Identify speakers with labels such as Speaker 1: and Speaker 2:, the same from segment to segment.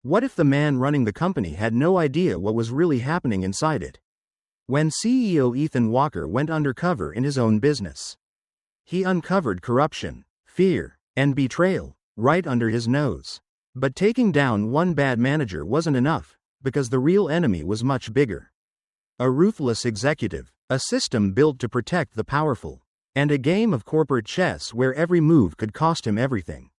Speaker 1: What if the man running the company had no idea what was really happening inside it? When CEO Ethan Walker went undercover in his own business, he uncovered corruption, fear, and betrayal right under his nose. But taking down one bad manager wasn't enough, because the real enemy was much bigger. A ruthless executive, a system built to protect the powerful, and a game of corporate chess where every move could cost him everything.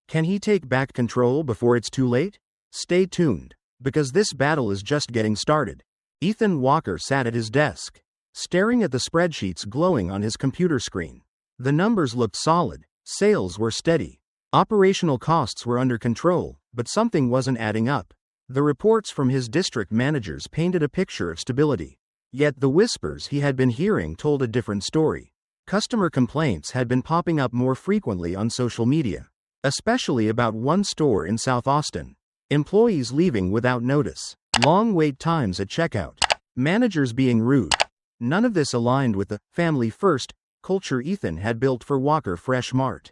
Speaker 1: Can he take back control before it's too late? Stay tuned, because this battle is just getting started. Ethan Walker sat at his desk, staring at the spreadsheets glowing on his computer screen. The numbers looked solid, sales were steady, operational costs were under control, but something wasn't adding up. The reports from his district managers painted a picture of stability. Yet the whispers he had been hearing told a different story. Customer complaints had been popping up more frequently on social media, especially about one store in South Austin. Employees leaving without notice, long wait times at checkout, managers being rude. None of this aligned with the family-first culture Ethan had built for Walker Fresh Mart.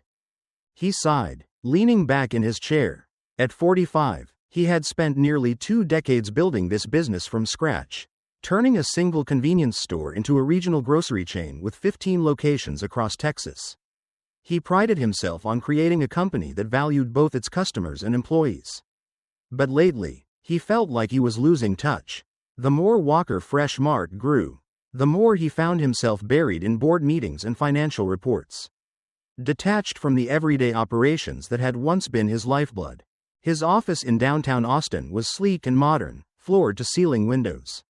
Speaker 1: He sighed, leaning back in his chair. At 45, he had spent nearly 2 decades building this business from scratch, turning a single convenience store into a regional grocery chain with 15 locations across Texas. He prided himself on creating a company that valued both its customers and employees. But lately, he felt like he was losing touch. The more Walker Fresh Mart grew, the more he found himself buried in board meetings and financial reports, detached from the everyday operations that had once been his lifeblood. His office in downtown Austin was sleek and modern, floor-to-ceiling windows,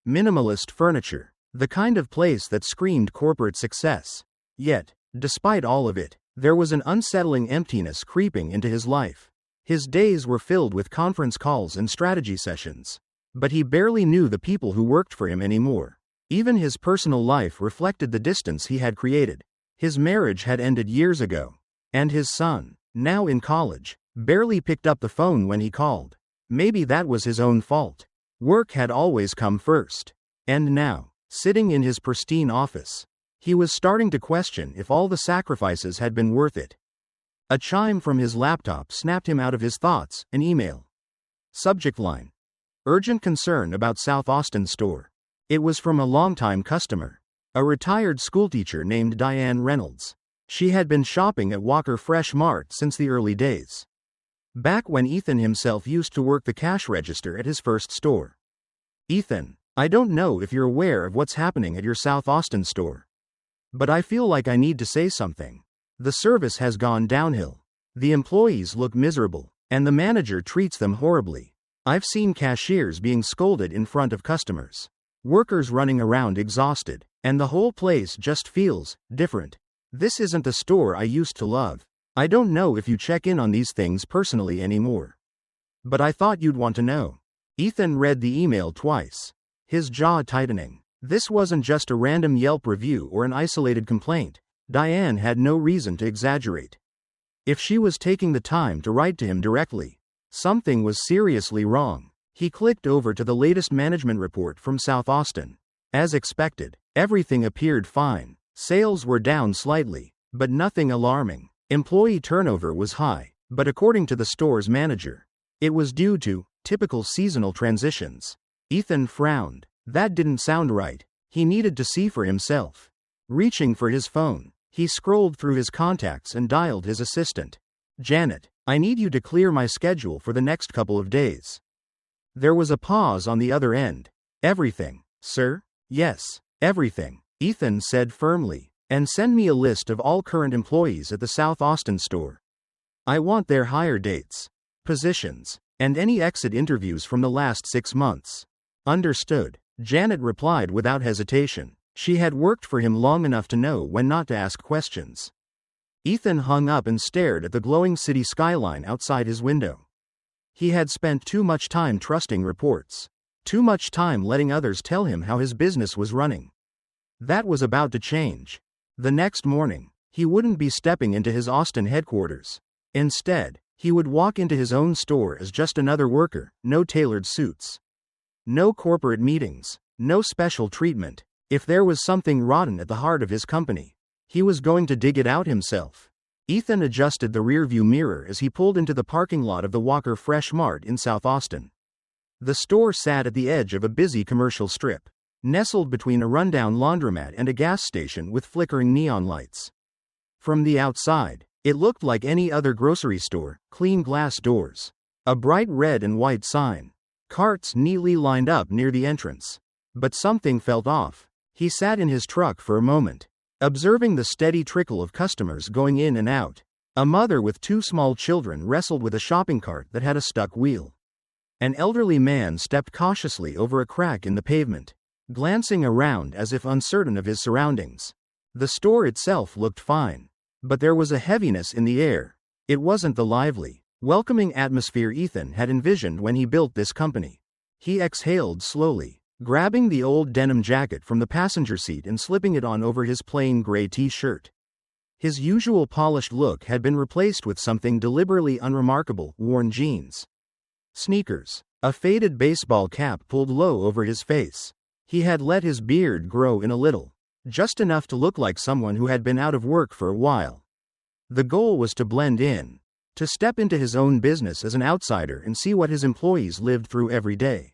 Speaker 1: minimalist furniture, the kind of place that screamed corporate success. Yet, despite all of it, there was an unsettling emptiness creeping into his life. His days were filled with conference calls and strategy sessions, but he barely knew the people who worked for him anymore. Even his personal life reflected the distance he had created. His marriage had ended years ago, and his son, now in college, barely picked up the phone when he called. Maybe that was his own fault. Work had always come first. And now, sitting in his pristine office, he was starting to question if all the sacrifices had been worth it. A chime from his laptop snapped him out of his thoughts, an email. Subject line: urgent concern about South Austin store. It was from a longtime customer, a retired schoolteacher named Diane Reynolds. She had been shopping at Walker Fresh Mart since the early days, back when Ethan himself used to work the cash register at his first store. Ethan, I don't know if you're aware of what's happening at your South Austin store, but I feel like I need to say something. The service has gone downhill. The employees look miserable, and the manager treats them horribly. I've seen cashiers being scolded in front of customers, workers running around exhausted, and the whole place just feels different. This isn't the store I used to love. I don't know if you check in on these things personally anymore, but I thought you'd want to know. Ethan read the email twice, his jaw tightening. This wasn't just a random Yelp review or an isolated complaint. Diane had no reason to exaggerate. If she was taking the time to write to him directly, something was seriously wrong. He clicked over to the latest management report from South Austin. As expected, everything appeared fine. Sales were down slightly, but nothing alarming. Employee turnover was high, but according to the store's manager, it was due to typical seasonal transitions. Ethan frowned. That didn't sound right. He needed to see for himself. Reaching for his phone, he scrolled through his contacts and dialed his assistant. Janet, I need you to clear my schedule for the next couple of days. There was a pause on the other end. Everything, sir? Yes, everything, Ethan said firmly. And send me a list of all current employees at the South Austin store. I want their hire dates, positions, and any exit interviews from the last 6 months. Understood, Janet replied without hesitation. She had worked for him long enough to know when not to ask questions. Ethan hung up and stared at the glowing city skyline outside his window. He had spent too much time trusting reports, too much time letting others tell him how his business was running. That was about to change. The next morning, he wouldn't be stepping into his Austin headquarters. Instead, he would walk into his own store as just another worker, no tailored suits, no corporate meetings, no special treatment. If there was something rotten at the heart of his company, he was going to dig it out himself. Ethan adjusted the rearview mirror as he pulled into the parking lot of the Walker Fresh Mart in South Austin. The store sat at the edge of a busy commercial strip, nestled between a rundown laundromat and a gas station with flickering neon lights. From the outside, it looked like any other grocery store, clean glass doors, a bright red and white sign, carts neatly lined up near the entrance. But something felt off. He sat in his truck for a moment, observing the steady trickle of customers going in and out. A mother with 2 small children wrestled with a shopping cart that had a stuck wheel. An elderly man stepped cautiously over a crack in the pavement, glancing around as if uncertain of his surroundings. The store itself looked fine, but there was a heaviness in the air. It wasn't the lively, welcoming atmosphere Ethan had envisioned when he built this company. He exhaled slowly, grabbing the old denim jacket from the passenger seat and slipping it on over his plain gray t-shirt. His usual polished look had been replaced with something deliberately unremarkable: worn jeans, sneakers, a faded baseball cap pulled low over his face. He had let his beard grow in a little, just enough to look like someone who had been out of work for a while. The goal was to blend in, to step into his own business as an outsider and see what his employees lived through every day.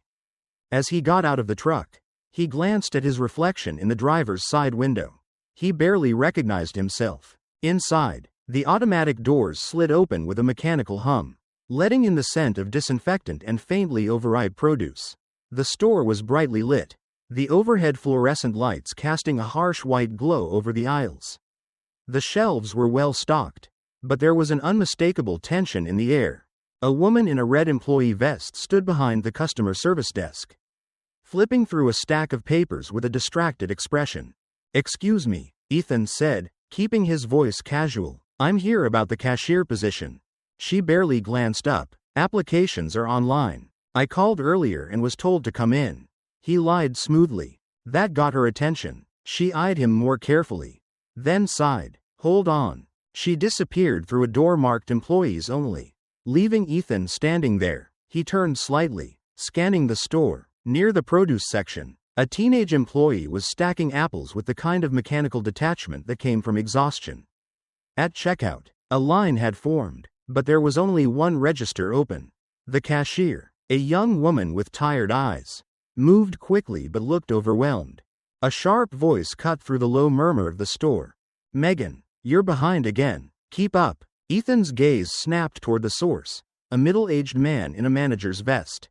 Speaker 1: As he got out of the truck, he glanced at his reflection in the driver's side window. He barely recognized himself. Inside, the automatic doors slid open with a mechanical hum, letting in the scent of disinfectant and faintly overripe produce. The store was brightly lit, the overhead fluorescent lights casting a harsh white glow over the aisles. The shelves were well stocked, but there was an unmistakable tension in the air. A woman in a red employee vest stood behind the customer service desk, flipping through a stack of papers with a distracted expression. "Excuse me," Ethan said, keeping his voice casual. "I'm here about the cashier position." She barely glanced up. "Applications are online. I called earlier and was told to come in." He lied smoothly. That got her attention. She eyed him more carefully, then sighed. "Hold on." She disappeared through a door marked "Employees Only," leaving Ethan standing there. He turned slightly, scanning the store. Near the produce section, a teenage employee was stacking apples with the kind of mechanical detachment that came from exhaustion. At checkout, a line had formed, but there was only one register open. The cashier, a young woman with tired eyes, moved quickly but looked overwhelmed. A sharp voice cut through the low murmur of the store. "Megan, you're behind again. Keep up." Ethan's gaze snapped toward the source, a middle-aged man in a manager's vest,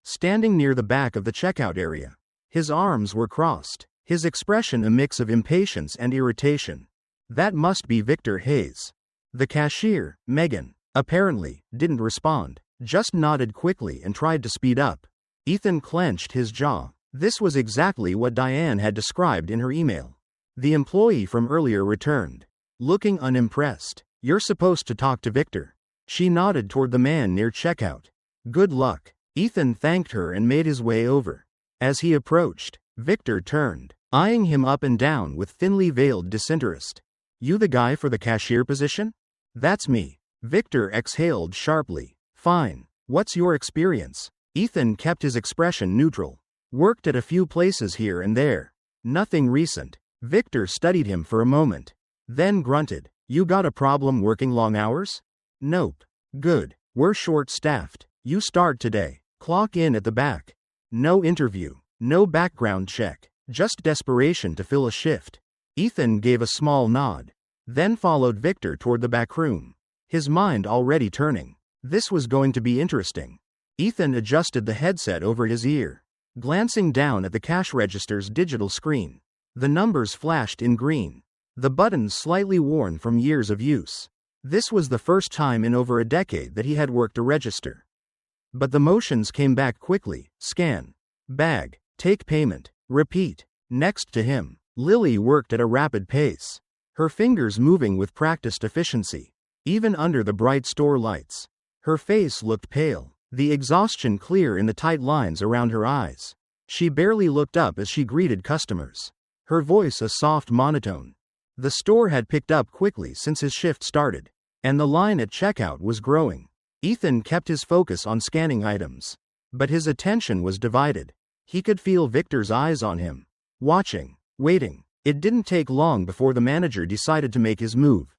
Speaker 1: standing near the back of the checkout area. His arms were crossed, his expression a mix of impatience and irritation. That must be Victor Hayes. The cashier, Megan, apparently, didn't respond, just nodded quickly and tried to speed up. Ethan clenched his jaw. This was exactly what Diane had described in her email. The employee from earlier returned, looking unimpressed. "You're supposed to talk to Victor." She nodded toward the man near checkout. "Good luck." Ethan thanked her and made his way over. As he approached, Victor turned, eyeing him up and down with thinly veiled disinterest. "You the guy for the cashier position?" "That's me." Victor exhaled sharply. "Fine. What's your experience?" Ethan kept his expression neutral. "Worked at a few places here and there. Nothing recent." Victor studied him for a moment, then grunted. "You got a problem working long hours?" "Nope." "Good. We're short-staffed. You start today. Clock in at the back. No interview, no background check, just desperation to fill a shift." Ethan gave a small nod, then followed Victor toward the back room, his mind already turning. This was going to be interesting. Ethan adjusted the headset over his ear, glancing down at the cash register's digital screen. The numbers flashed in green, the buttons slightly worn from years of use. This was the first time in over a decade that he had worked a register. But the motions came back quickly: scan, bag, take payment, repeat. Next to him, Lily worked at a rapid pace, her fingers moving with practiced efficiency, even under the bright store lights. Her face looked pale, the exhaustion clear in the tight lines around her eyes. She barely looked up as she greeted customers, her voice a soft monotone. The store had picked up quickly since his shift started, and the line at checkout was growing. Ethan kept his focus on scanning items, but his attention was divided. He could feel Victor's eyes on him, watching, waiting. It didn't take long before the manager decided to make his move.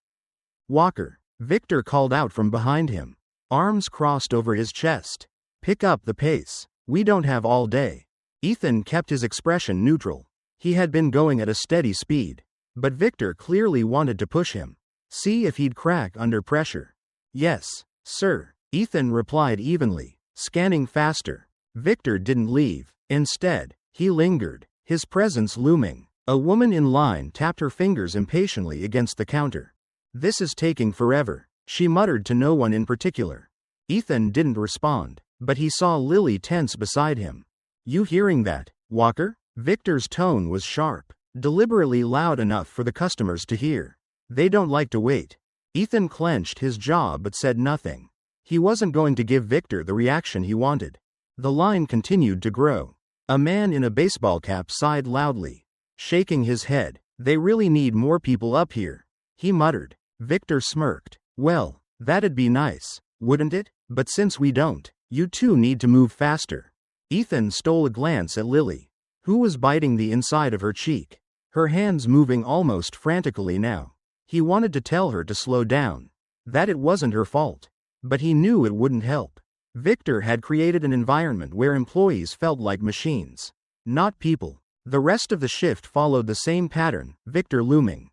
Speaker 1: Walker, Victor called out from behind him, arms crossed over his chest. Pick up the pace. We don't have all day. Ethan kept his expression neutral. He had been going at a steady speed. But Victor clearly wanted to push him. See if he'd crack under pressure. Yes, sir, Ethan replied evenly, scanning faster. Victor didn't leave. Instead, he lingered, his presence looming. A woman in line tapped her fingers impatiently against the counter. This is taking forever, she muttered to no one in particular. Ethan didn't respond, but he saw Lily tense beside him. You hearing that, Walker? Victor's tone was sharp, deliberately loud enough for the customers to hear. They don't like to wait. Ethan clenched his jaw but said nothing. He wasn't going to give Victor the reaction he wanted. The line continued to grow. A man in a baseball cap sighed loudly, shaking his head. They really need more people up here, he muttered. Victor smirked. Well, that'd be nice, wouldn't it? But since we don't, you two need to move faster. Ethan stole a glance at Lily, who was biting the inside of her cheek, her hands moving almost frantically now. He wanted to tell her to slow down, that it wasn't her fault, but he knew it wouldn't help. Victor had created an environment where employees felt like machines, not people. The rest of the shift followed the same pattern, Victor looming,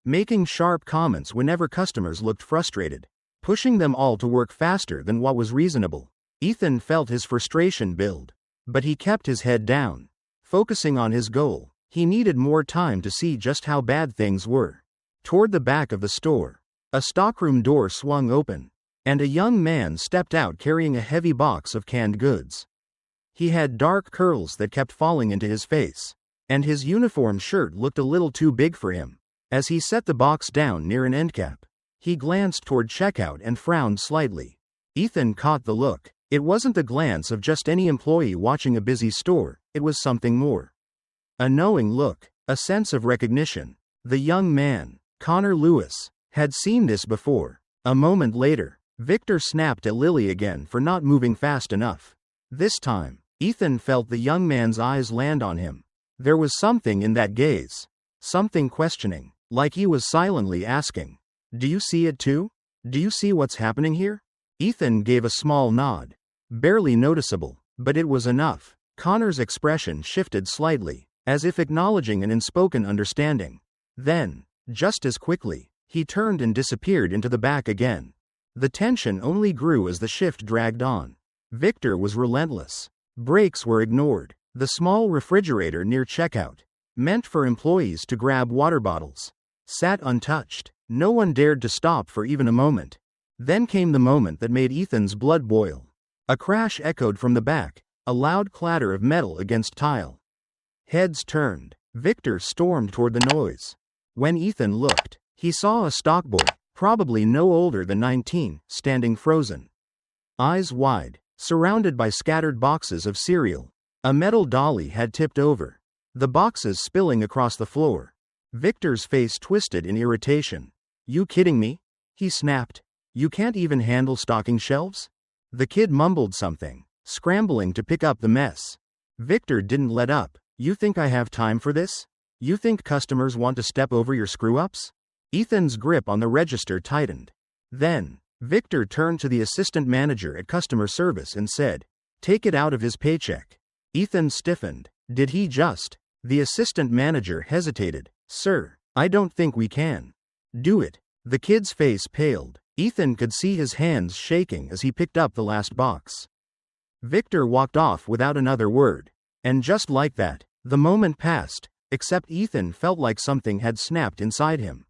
Speaker 1: making sharp comments whenever customers looked frustrated, pushing them all to work faster than what was reasonable. Ethan felt his frustration build, but he kept his head down, focusing on his goal. He needed more time to see just how bad things were. Toward the back of the store, a stockroom door swung open, and a young man stepped out carrying a heavy box of canned goods. He had dark curls that kept falling into his face, and his uniform shirt looked a little too big for him. As he set the box down near an end cap, he glanced toward checkout and frowned slightly. Ethan caught the look. It wasn't the glance of just any employee watching a busy store, it was something more. A knowing look, a sense of recognition. The young man, Connor Lewis, had seen this before. A moment later, Victor snapped at Lily again for not moving fast enough. This time, Ethan felt the young man's eyes land on him. There was something in that gaze, something questioning, like he was silently asking, "Do you see it too? Do you see what's happening here?" Ethan gave a small nod. Barely noticeable, but it was enough. Connor's expression shifted slightly, as if acknowledging an unspoken understanding. Then, just as quickly, he turned and disappeared into the back again. The tension only grew as the shift dragged on. Victor was relentless. Breaks were ignored. The small refrigerator near checkout, meant for employees to grab water bottles, sat untouched. No one dared to stop for even a moment. Then came the moment that made Ethan's blood boil. A crash echoed from the back, a loud clatter of metal against tile. Heads turned. Victor stormed toward the noise. When Ethan looked, he saw a stockboy, probably no older than 19, standing frozen. Eyes wide, surrounded by scattered boxes of cereal. A metal dolly had tipped over, the boxes spilling across the floor. Victor's face twisted in irritation. You kidding me? He snapped. You can't even handle stocking shelves? The kid mumbled something, scrambling to pick up the mess. Victor didn't let up. You think I have time for this? You think customers want to step over your screw-ups? Ethan's grip on the register tightened. Then, Victor turned to the assistant manager at customer service and said, "Take it out of his paycheck." Ethan stiffened. Did he just? The assistant manager hesitated. "Sir, I don't think we can do it." The kid's face paled. Ethan could see his hands shaking as he picked up the last box. Victor walked off without another word. And just like that, the moment passed, except Ethan felt like something had snapped inside him.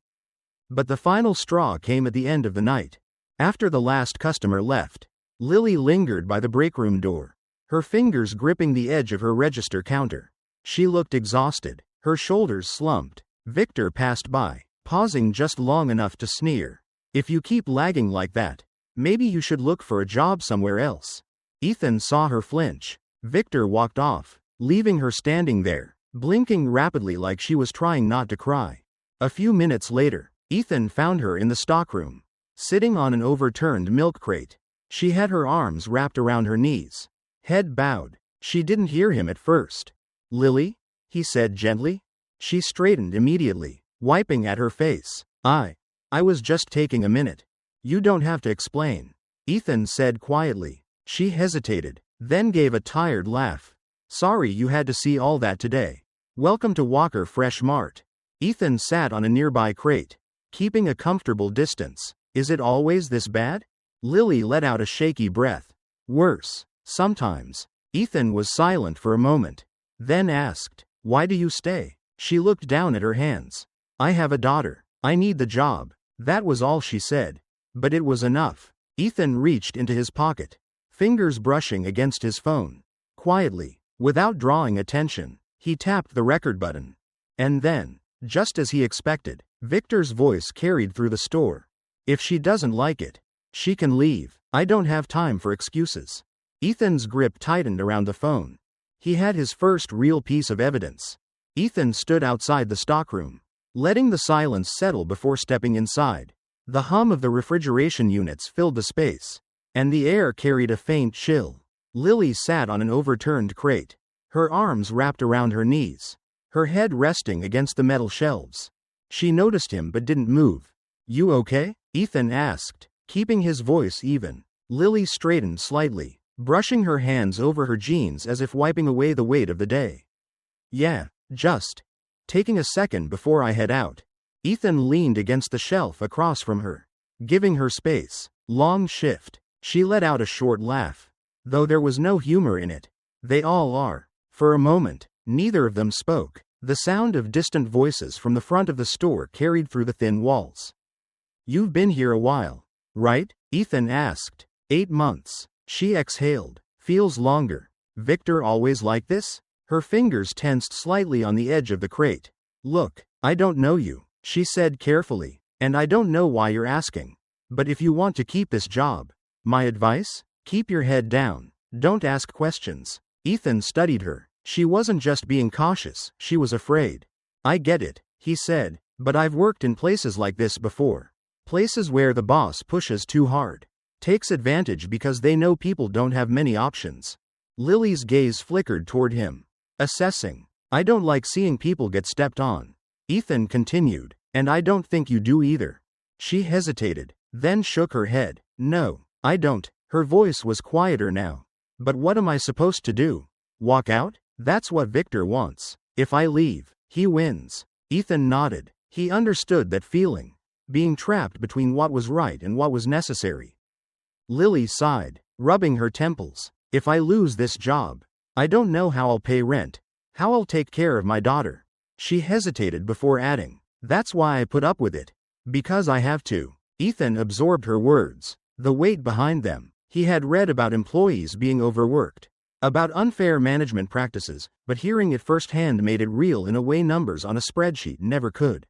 Speaker 1: But the final straw came at the end of the night. After the last customer left, Lily lingered by the breakroom door, her fingers gripping the edge of her register counter. She looked exhausted, her shoulders slumped. Victor passed by, pausing just long enough to sneer. "If you keep lagging like that, maybe you should look for a job somewhere else." Ethan saw her flinch. Victor walked off, leaving her standing there, blinking rapidly like she was trying not to cry. A few minutes later, Ethan found her in the stockroom, sitting on an overturned milk crate. She had her arms wrapped around her knees, head bowed. She didn't hear him at first. "Lily?" he said gently. She straightened immediately, wiping at her face. I was just taking a minute. You don't have to explain, Ethan said quietly. She hesitated, then gave a tired laugh. Sorry you had to see all that today. Welcome to Walker Fresh Mart. Ethan sat on a nearby crate, keeping a comfortable distance. Is it always this bad? Lily let out a shaky breath. Worse, sometimes. Ethan was silent for a moment, then asked, why do you stay? She looked down at her hands. I have a daughter. I need the job. That was all she said. But it was enough. Ethan reached into his pocket, fingers brushing against his phone. Quietly, without drawing attention, he tapped the record button. And then, just as he expected, Victor's voice carried through the store. If she doesn't like it, she can leave. I don't have time for excuses. Ethan's grip tightened around the phone. He had his first real piece of evidence. Ethan stood outside the stockroom, letting the silence settle before stepping inside. The hum of the refrigeration units filled the space, and the air carried a faint chill. Lily sat on an overturned crate, her arms wrapped around her knees, her head resting against the metal shelves. She noticed him but didn't move. You okay? Ethan asked, keeping his voice even. Lily straightened slightly, brushing her hands over her jeans as if wiping away the weight of the day. Yeah, just taking a second before I head out. Ethan leaned against the shelf across from her, giving her space. Long shift. She let out a short laugh, though there was no humor in it. They all are. For a moment, neither of them spoke. The sound of distant voices from the front of the store carried through the thin walls. You've been here a while, right? Ethan asked. 8 months. She exhaled. Feels longer. Victor always like this? Her fingers tensed slightly on the edge of the crate. Look, I don't know you, she said carefully, and I don't know why you're asking. But if you want to keep this job, my advice? Keep your head down. Don't ask questions. Ethan studied her. She wasn't just being cautious, she was afraid. I get it, he said, but I've worked in places like this before. Places where the boss pushes too hard, takes advantage because they know people don't have many options. Lily's gaze flickered toward him, assessing. I don't like seeing people get stepped on. Ethan continued, and I don't think you do either. She hesitated, then shook her head. No, I don't. Her voice was quieter now. But what am I supposed to do? Walk out? That's what Victor wants. If I leave, he wins. Ethan nodded. He understood that feeling, being trapped between what was right and what was necessary. Lily sighed, rubbing her temples. If I lose this job, I don't know how I'll pay rent, how I'll take care of my daughter. She hesitated before adding, that's why I put up with it. Because I have to. Ethan absorbed her words, the weight behind them. He had read about employees being overworked, about unfair management practices, but hearing it firsthand made it real in a way numbers on a spreadsheet never could.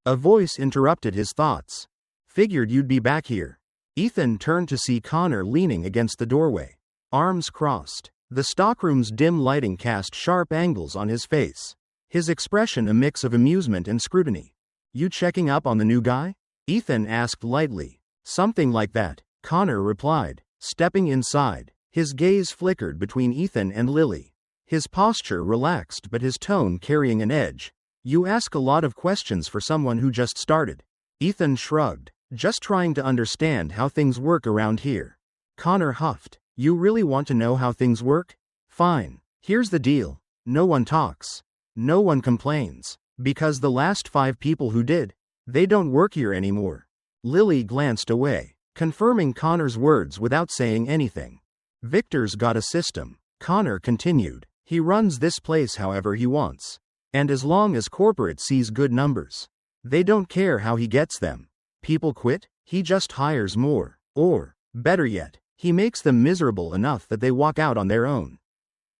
Speaker 1: A voice interrupted his thoughts. Figured you'd be back here. Ethan turned to see Connor leaning against the doorway, arms crossed. The stockroom's dim lighting cast sharp angles on his face, his expression a mix of amusement and scrutiny. You checking up on the new guy? Ethan asked lightly. Something like that, Connor replied, stepping inside. His gaze flickered between Ethan and Lily, his posture relaxed but his tone carrying an edge. You ask a lot of questions for someone who just started. Ethan shrugged, just trying to understand how things work around here. Connor huffed. You really want to know how things work? Fine. Here's the deal. No one talks. No one complains. Because the last 5 people who did, they don't work here anymore. Lily glanced away, confirming Connor's words without saying anything. Victor's got a system, Connor continued. He runs this place however he wants. And as long as corporate sees good numbers, they don't care how he gets them. People quit, he just hires more. Or, better yet, he makes them miserable enough that they walk out on their own.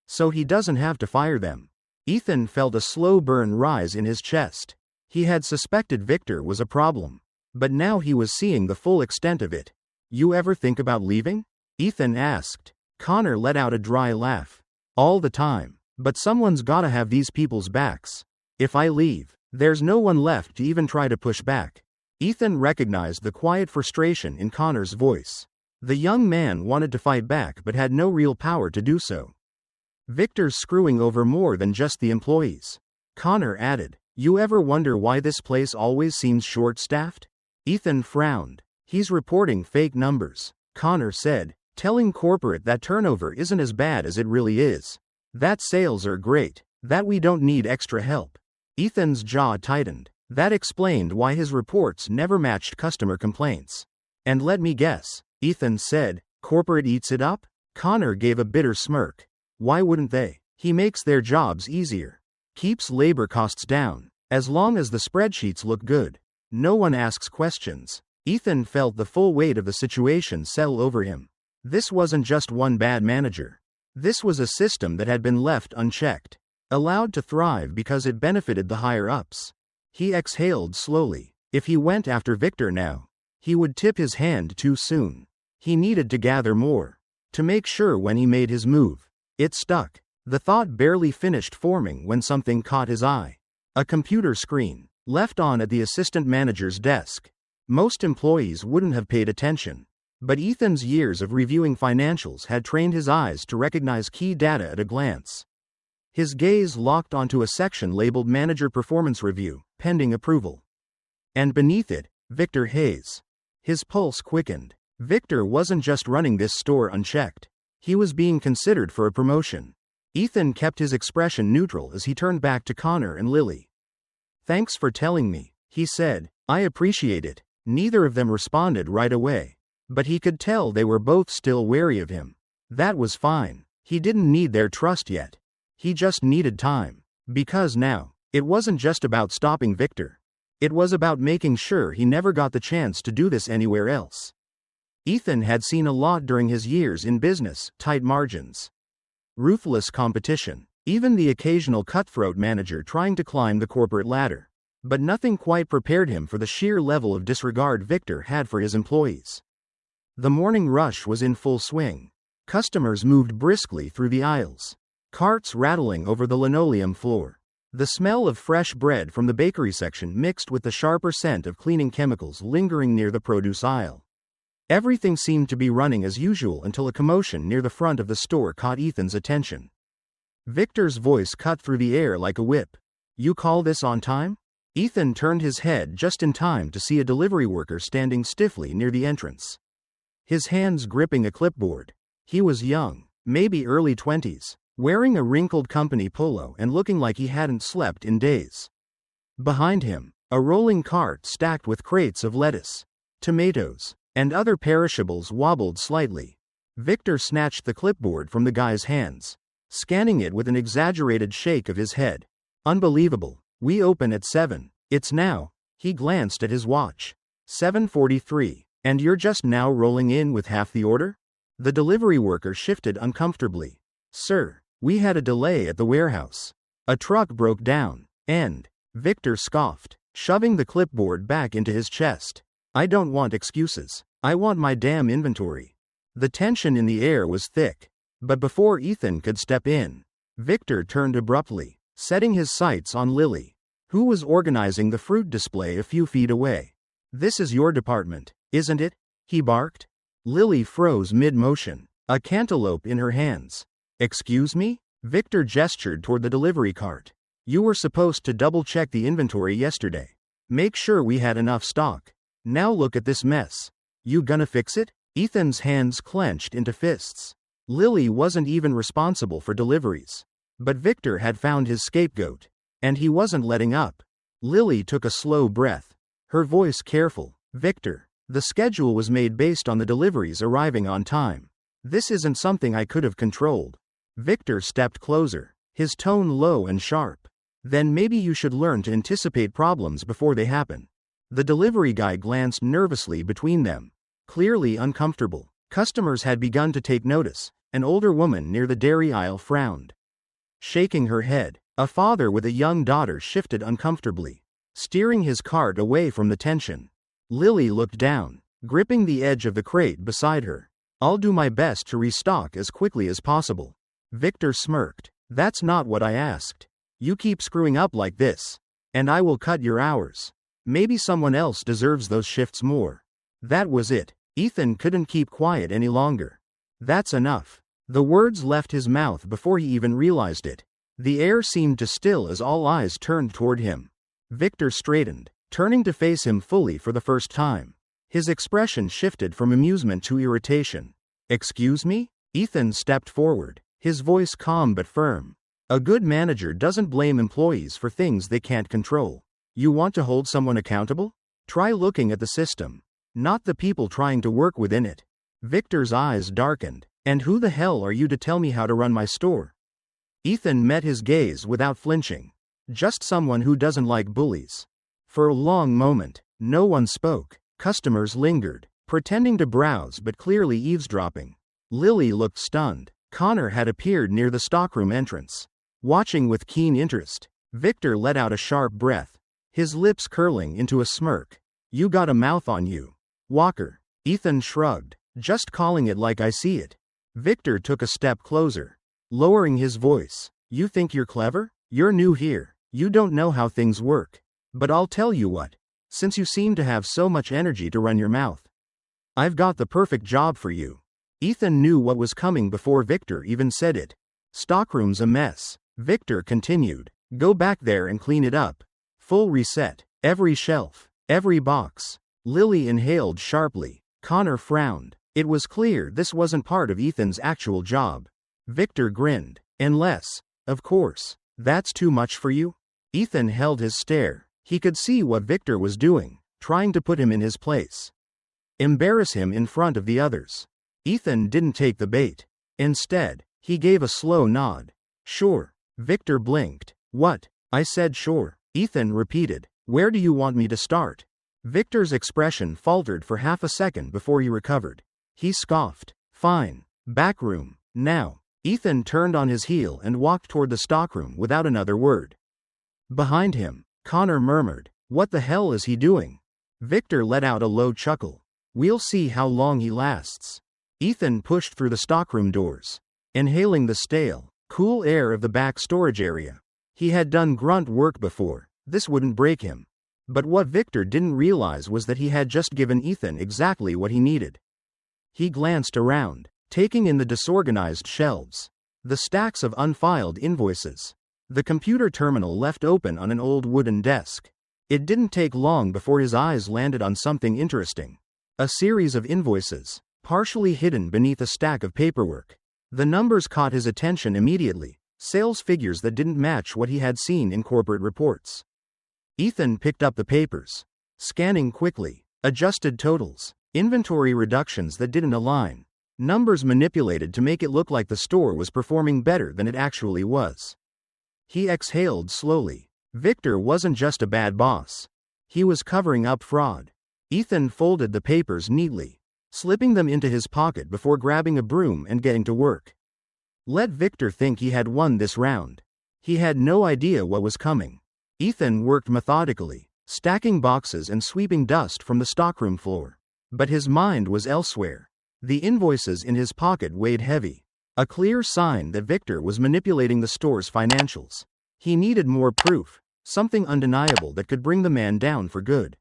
Speaker 1: So he doesn't have to fire them. Ethan felt a slow burn rise in his chest. He had suspected Victor was a problem, but now he was seeing the full extent of it. You ever think about leaving? Ethan asked. Connor let out a dry laugh. All the time. But someone's gotta have these people's backs. If I leave, there's no one left to even try to push back. Ethan recognized the quiet frustration in Connor's voice. The young man wanted to fight back but had no real power to do so. Victor's screwing over more than just the employees. Connor added, you ever wonder why this place always seems short-staffed? Ethan frowned. He's reporting fake numbers, Connor said, telling corporate that turnover isn't as bad as it really is. That sales are great, that we don't need extra help. Ethan's jaw tightened. That explained why his reports never matched customer complaints. And let me guess, Ethan said, corporate eats it up? Connor gave a bitter smirk. Why wouldn't they? He makes their jobs easier. Keeps labor costs down. As long as the spreadsheets look good. No one asks questions. Ethan felt the full weight of the situation settle over him. This wasn't just one bad manager. This was a system that had been left unchecked. Allowed to thrive because it benefited the higher-ups. He exhaled slowly. If he went after Victor now, he would tip his hand too soon. He needed to gather more. To make sure when he made his move. It stuck. The thought barely finished forming when something caught his eye. A computer screen, left on at the assistant manager's desk. Most employees wouldn't have paid attention. But Ethan's years of reviewing financials had trained his eyes to recognize key data at a glance. His gaze locked onto a section labeled Manager Performance Review, pending approval. And beneath it, Victor Hayes. His pulse quickened. Victor wasn't just running this store unchecked. He was being considered for a promotion. Ethan kept his expression neutral as he turned back to Connor and Lily. Thanks for telling me, he said. I appreciate it. Neither of them responded right away. But he could tell they were both still wary of him. That was fine. He didn't need their trust yet. He just needed time. Because now, it wasn't just about stopping Victor. It was about making sure he never got the chance to do this anywhere else. Ethan had seen a lot during his years in business, tight margins. Ruthless competition. Even the occasional cutthroat manager trying to climb the corporate ladder. But nothing quite prepared him for the sheer level of disregard Victor had for his employees. The morning rush was in full swing. Customers moved briskly through the aisles. Carts rattling over the linoleum floor. The smell of fresh bread from the bakery section mixed with the sharper scent of cleaning chemicals lingering near the produce aisle. Everything seemed to be running as usual until a commotion near the front of the store caught Ethan's attention. Victor's voice cut through the air like a whip. You call this on time? Ethan turned his head just in time to see a delivery worker standing stiffly near the entrance. His hands gripping a clipboard. He was young, maybe early 20s, wearing a wrinkled company polo and looking like he hadn't slept in days. Behind him, a rolling cart stacked with crates of lettuce, tomatoes, and other perishables wobbled slightly. Victor snatched the clipboard from the guy's hands, scanning it with an exaggerated shake of his head. Unbelievable. We open at 7. It's now. He glanced at his watch. 7:43. And you're just now rolling in with half the order? The delivery worker shifted uncomfortably. Sir, we had a delay at the warehouse. A truck broke down. And Victor scoffed, shoving the clipboard back into his chest. I don't want excuses. I want my damn inventory. The tension in the air was thick. But before Ethan could step in, Victor turned abruptly, setting his sights on Lily, who was organizing the fruit display a few feet away. This is your department, isn't it? He barked. Lily froze mid-motion, a cantaloupe in her hands. Excuse me? Victor gestured toward the delivery cart. You were supposed to double-check the inventory yesterday. Make sure we had enough stock. Now look at this mess. You gonna fix it? Ethan's hands clenched into fists. Lily wasn't even responsible for deliveries. But Victor had found his scapegoat. And he wasn't letting up. Lily took a slow breath. Her voice careful. Victor, the schedule was made based on the deliveries arriving on time. This isn't something I could have controlled. Victor stepped closer, his tone low and sharp. Then maybe you should learn to anticipate problems before they happen. The delivery guy glanced nervously between them, clearly uncomfortable. Customers had begun to take notice. An older woman near the dairy aisle frowned, shaking her head. A father with a young daughter shifted uncomfortably, steering his cart away from the tension. Lily looked down, gripping the edge of the crate beside her. I'll do my best to restock as quickly as possible. Victor smirked. That's not what I asked. You keep screwing up like this, and I will cut your hours. Maybe someone else deserves those shifts more. That was it. Ethan couldn't keep quiet any longer. That's enough. The words left his mouth before he even realized it. The air seemed to still as all eyes turned toward him. Victor straightened, turning to face him fully for the first time. His expression shifted from amusement to irritation. "Excuse me?" Ethan stepped forward, his voice calm but firm. "A good manager doesn't blame employees for things they can't control. You want to hold someone accountable? Try looking at the system, not the people trying to work within it." Victor's eyes darkened. "And who the hell are you to tell me how to run my store?" Ethan met his gaze without flinching. "Just someone who doesn't like bullies." For a long moment, no one spoke. Customers lingered, pretending to browse but clearly eavesdropping. Lily looked stunned. Connor had appeared near the stockroom entrance, watching with keen interest. Victor let out a sharp breath, his lips curling into a smirk. "You got a mouth on you, Walker." Ethan shrugged. "Just calling it like I see it." Victor took a step closer, lowering his voice. "You think you're clever? You're new here. You don't know how things work. But I'll tell you what, since you seem to have so much energy to run your mouth, I've got the perfect job for you." Ethan knew what was coming before Victor even said it. "Stockroom's a mess." Victor continued. "Go back there and clean it up. Full reset. Every shelf, every box." Lily inhaled sharply. Connor frowned. It was clear this wasn't part of Ethan's actual job. Victor grinned. "Unless, of course, that's too much for you?" Ethan held his stare. He could see what Victor was doing, trying to put him in his place, embarrass him in front of the others. Ethan didn't take the bait. Instead, he gave a slow nod. "Sure." Victor blinked. "What?" "I said sure," Ethan repeated. "Where do you want me to start?" Victor's expression faltered for half a second before he recovered. He scoffed. "Fine. Back room, now." Ethan turned on his heel and walked toward the stockroom without another word. Behind him, Connor murmured, "What the hell is he doing?" Victor let out a low chuckle. "We'll see how long he lasts." Ethan pushed through the stockroom doors, inhaling the stale, cool air of the back storage area. He had done grunt work before. This wouldn't break him. But what Victor didn't realize was that he had just given Ethan exactly what he needed. He glanced around, taking in the disorganized shelves, the stacks of unfiled invoices, the computer terminal left open on an old wooden desk. It didn't take long before his eyes landed on something interesting. A series of invoices, partially hidden beneath a stack of paperwork. The numbers caught his attention immediately, sales figures that didn't match what he had seen in corporate reports. Ethan picked up the papers, scanning quickly, adjusted totals, inventory reductions that didn't align, numbers manipulated to make it look like the store was performing better than it actually was. He exhaled slowly. Victor wasn't just a bad boss. He was covering up fraud. Ethan folded the papers neatly, slipping them into his pocket before grabbing a broom and getting to work. Let Victor think he had won this round. He had no idea what was coming. Ethan worked methodically, stacking boxes and sweeping dust from the stockroom floor. But his mind was elsewhere. The invoices in his pocket weighed heavy, a clear sign that Victor was manipulating the store's financials. He needed more proof, something undeniable that could bring the man down for good.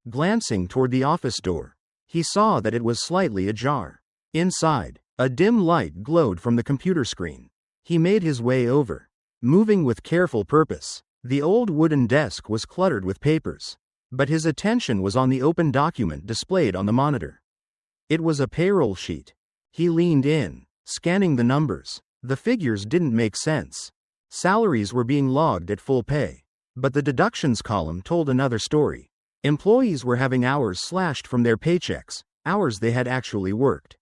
Speaker 1: Glancing toward the office door, he saw that it was slightly ajar. Inside, a dim light glowed from the computer screen. He made his way over, moving with careful purpose. The old wooden desk was cluttered with papers, but his attention was on the open document displayed on the monitor. It was a payroll sheet. He leaned in, scanning the numbers. The figures didn't make sense. Salaries were being logged at full pay, but the deductions column told another story. Employees were having hours slashed from their paychecks, hours they had actually worked.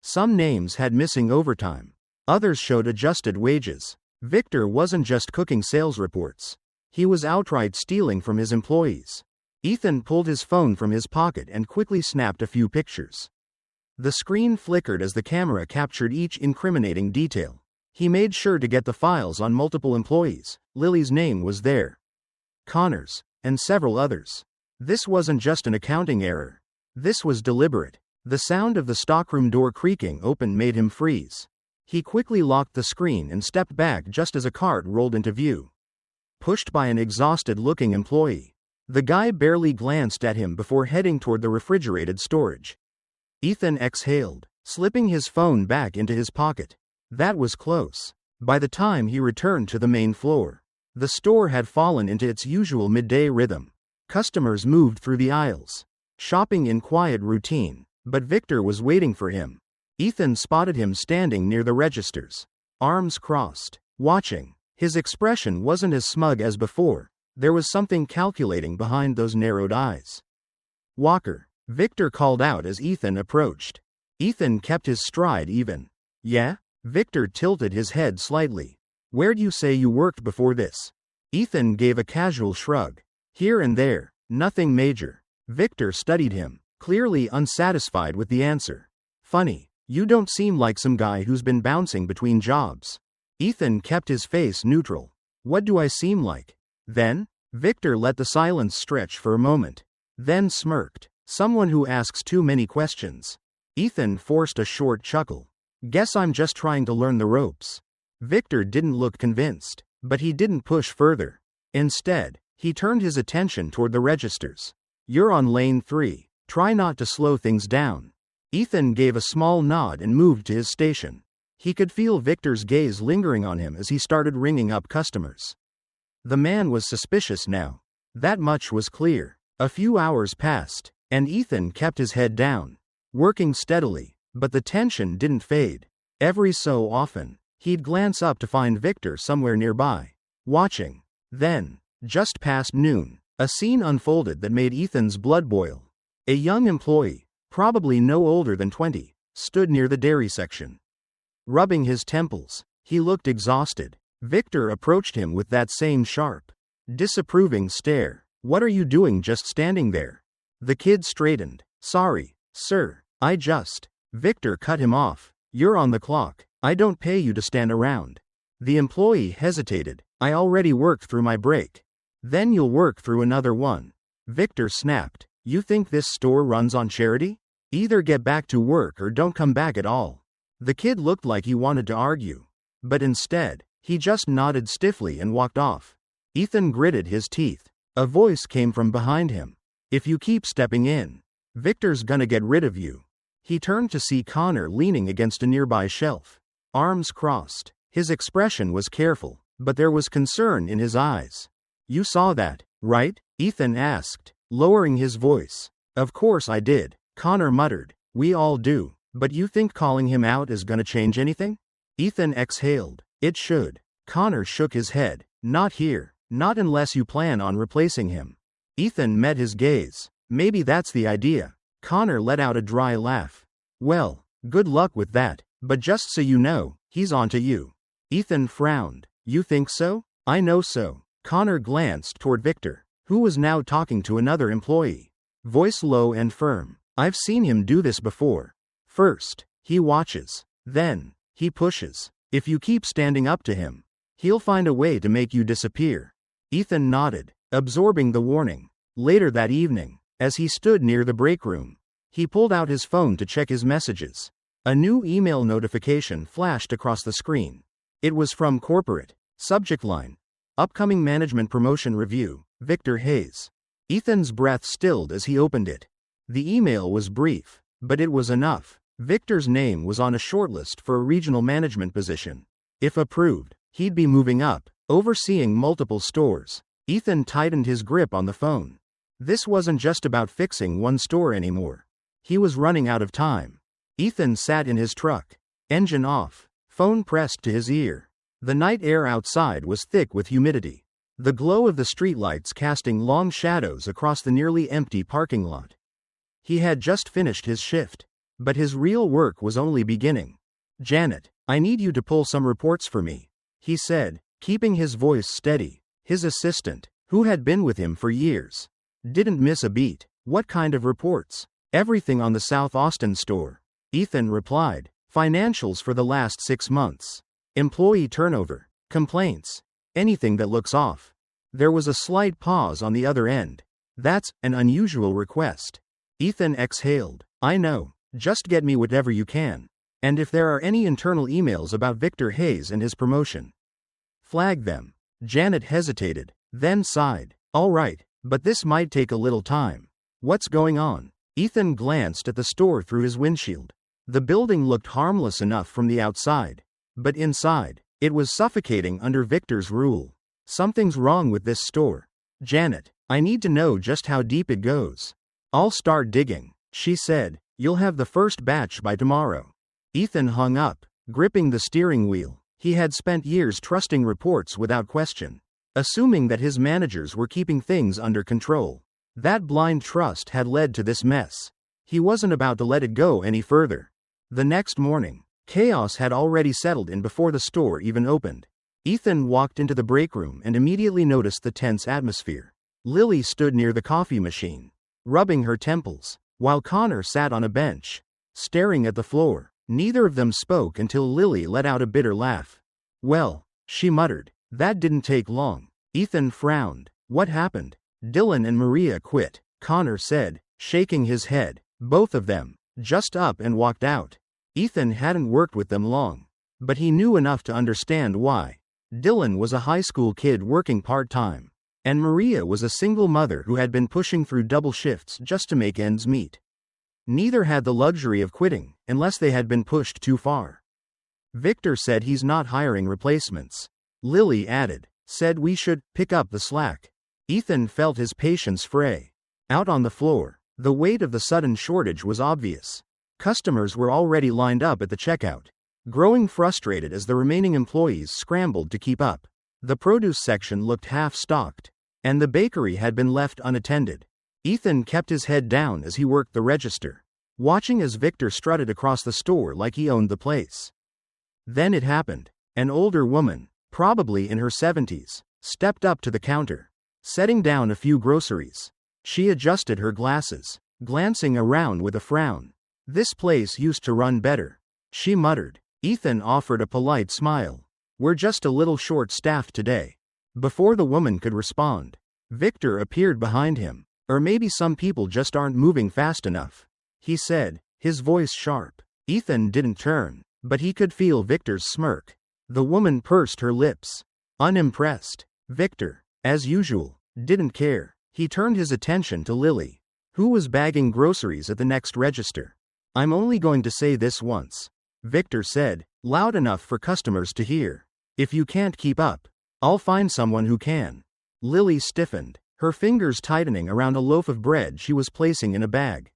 Speaker 1: Some names had missing overtime. Others showed adjusted wages. Victor wasn't just cooking sales reports. He was outright stealing from his employees. Ethan pulled his phone from his pocket and quickly snapped a few pictures. The screen flickered as the camera captured each incriminating detail. He made sure to get the files on multiple employees. Lily's name was there, Connor's, and several others. This wasn't just an accounting error. This was deliberate. The sound of the stockroom door creaking open made him freeze. He quickly locked the screen and stepped back just as a cart rolled into view, pushed by an exhausted-looking employee. The guy barely glanced at him before heading toward the refrigerated storage. Ethan exhaled, slipping his phone back into his pocket. That was close. By the time he returned to the main floor, the store had fallen into its usual midday rhythm. Customers moved through the aisles, shopping in quiet routine, but Victor was waiting for him. Ethan spotted him standing near the registers, arms crossed, watching. His expression wasn't as smug as before. There was something calculating behind those narrowed eyes. "Walker," Victor called out as Ethan approached. Ethan kept his stride even. "Yeah?" Victor tilted his head slightly. "Where'd you say you worked before this?" Ethan gave a casual shrug. "Here and there, nothing major." Victor studied him, clearly unsatisfied with the answer. "Funny, you don't seem like some guy who's been bouncing between jobs." Ethan kept his face neutral. "What do I seem like?" Then, Victor let the silence stretch for a moment. Then smirked. "Someone who asks too many questions." Ethan forced a short chuckle. "Guess I'm just trying to learn the ropes." Victor didn't look convinced, but he didn't push further. Instead, he turned his attention toward the registers. "You're on lane 3. Try not to slow things down." Ethan gave a small nod and moved to his station. He could feel Victor's gaze lingering on him as he started ringing up customers. The man was suspicious now. That much was clear. A few hours passed, and Ethan kept his head down, working steadily, but the tension didn't fade. Every so often, he'd glance up to find Victor somewhere nearby, watching. Then, just past noon, a scene unfolded that made Ethan's blood boil. A young employee, probably no older than 20, stood near the dairy section. Rubbing his temples, he looked exhausted. Victor approached him with that same sharp, disapproving stare. "What are you doing just standing there?" The kid straightened. "Sorry, sir, I just..." Victor cut him off. "You're on the clock. I don't pay you to stand around." The employee hesitated. "I already worked through my break." "Then you'll work through another one." Victor snapped. "You think this store runs on charity? Either get back to work or don't come back at all." The kid looked like he wanted to argue, but instead, he just nodded stiffly and walked off. Ethan gritted his teeth. A voice came from behind him. "If you keep stepping in, Victor's gonna get rid of you." He turned to see Connor leaning against a nearby shelf, arms crossed. His expression was careful, but there was concern in his eyes. "You saw that, right?" Ethan asked, lowering his voice. "Of course I did," Connor muttered. "We all do. But you think calling him out is gonna change anything?" Ethan exhaled. "It should." Connor shook his head. "Not here. Not unless you plan on replacing him." Ethan met his gaze. "Maybe that's the idea." Connor let out a dry laugh. "Well, good luck with that, but just so you know, he's onto you." Ethan frowned. "You think so?" "I know so." Connor glanced toward Victor, who was now talking to another employee. Voice low and firm. "I've seen him do this before. First, he watches. Then, he pushes. If you keep standing up to him, he'll find a way to make you disappear." Ethan nodded, absorbing the warning. Later that evening, as he stood near the break room, he pulled out his phone to check his messages. A new email notification flashed across the screen. It was from corporate. Subject line: Upcoming management promotion review, Victor Hayes. Ethan's breath stilled as he opened it. The email was brief, but it was enough. Victor's name was on a shortlist for a regional management position. If approved, he'd be moving up, overseeing multiple stores. Ethan tightened his grip on the phone. This wasn't just about fixing one store anymore. He was running out of time. Ethan sat in his truck, engine off, phone pressed to his ear. The night air outside was thick with humidity, the glow of the streetlights casting long shadows across the nearly empty parking lot. He had just finished his shift, but his real work was only beginning. "Janet, I need you to pull some reports for me," he said, keeping his voice steady. His assistant, who had been with him for years, didn't miss a beat. "What kind of reports?" "Everything on the South Austin store," Ethan replied. "Financials for the last 6 months. Employee turnover, complaints, anything that looks off." There was a slight pause on the other end. "That's an unusual request." Ethan exhaled. "I know. Just get me whatever you can. And if there are any internal emails about Victor Hayes and his promotion, flag them." Janet hesitated, then sighed. "All right, but this might take a little time." "What's going on?" Ethan glanced at the store through his windshield. The building looked harmless enough from the outside, but inside, it was suffocating under Victor's rule. "Something's wrong with this store." "Janet, I need to know just how deep it goes. I'll start digging, she said. You'll have the first batch by tomorrow. Ethan hung up, gripping the steering wheel. He had spent years trusting reports without question, assuming that his managers were keeping things under control. That blind trust had led to this mess. He wasn't about to let it go any further. The next morning, chaos had already settled in before the store even opened. Ethan walked into the break room and immediately noticed the tense atmosphere. Lily stood near the coffee machine, rubbing her temples, while Connor sat on a bench, staring at the floor. Neither of them spoke until Lily let out a bitter laugh. Well, she muttered. That didn't take long. Ethan frowned. What happened? Dylan and Maria quit, Connor said, shaking his head. Both of them, just up and walked out. Ethan hadn't worked with them long, but he knew enough to understand why. Dylan was a high school kid working part-time, and Maria was a single mother who had been pushing through double shifts just to make ends meet. Neither had the luxury of quitting, unless they had been pushed too far. Victor said he's not hiring replacements. Lily added, said we should pick up the slack. Ethan felt his patience fray. Out on the floor, the weight of the sudden shortage was obvious. Customers were already lined up at the checkout, growing frustrated as the remaining employees scrambled to keep up. The produce section looked half-stocked, and the bakery had been left unattended. Ethan kept his head down as he worked the register, watching as Victor strutted across the store like he owned the place. Then it happened. An older woman, probably in her 70s, stepped up to the counter, setting down a few groceries. She adjusted her glasses, glancing around with a frown. This place used to run better, she muttered. Ethan offered a polite smile. We're just a little short-staffed today. Before the woman could respond, Victor appeared behind him. Or maybe some people just aren't moving fast enough, he said, his voice sharp. Ethan didn't turn, but he could feel Victor's smirk. The woman pursed her lips, unimpressed. Victor, as usual, didn't care. He turned his attention to Lily, who was bagging groceries at the next register. I'm only going to say this once, Victor said, loud enough for customers to hear. If you can't keep up, I'll find someone who can. Lily stiffened, her fingers tightening around a loaf of bread she was placing in a bag.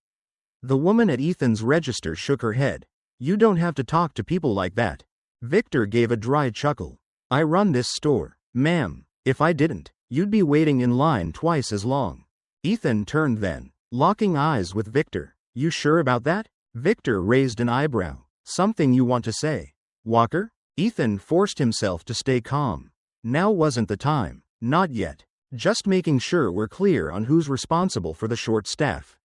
Speaker 1: The woman at Ethan's register shook her head. You don't have to talk to people like that. Victor gave a dry chuckle. I run this store, ma'am. If I didn't, you'd be waiting in line twice as long. Ethan turned then, locking eyes with Victor. You sure about that? Victor raised an eyebrow. Something you want to say, Walker? Ethan forced himself to stay calm. Now wasn't the time. Not yet. Just making sure we're clear on who's responsible for the short staff,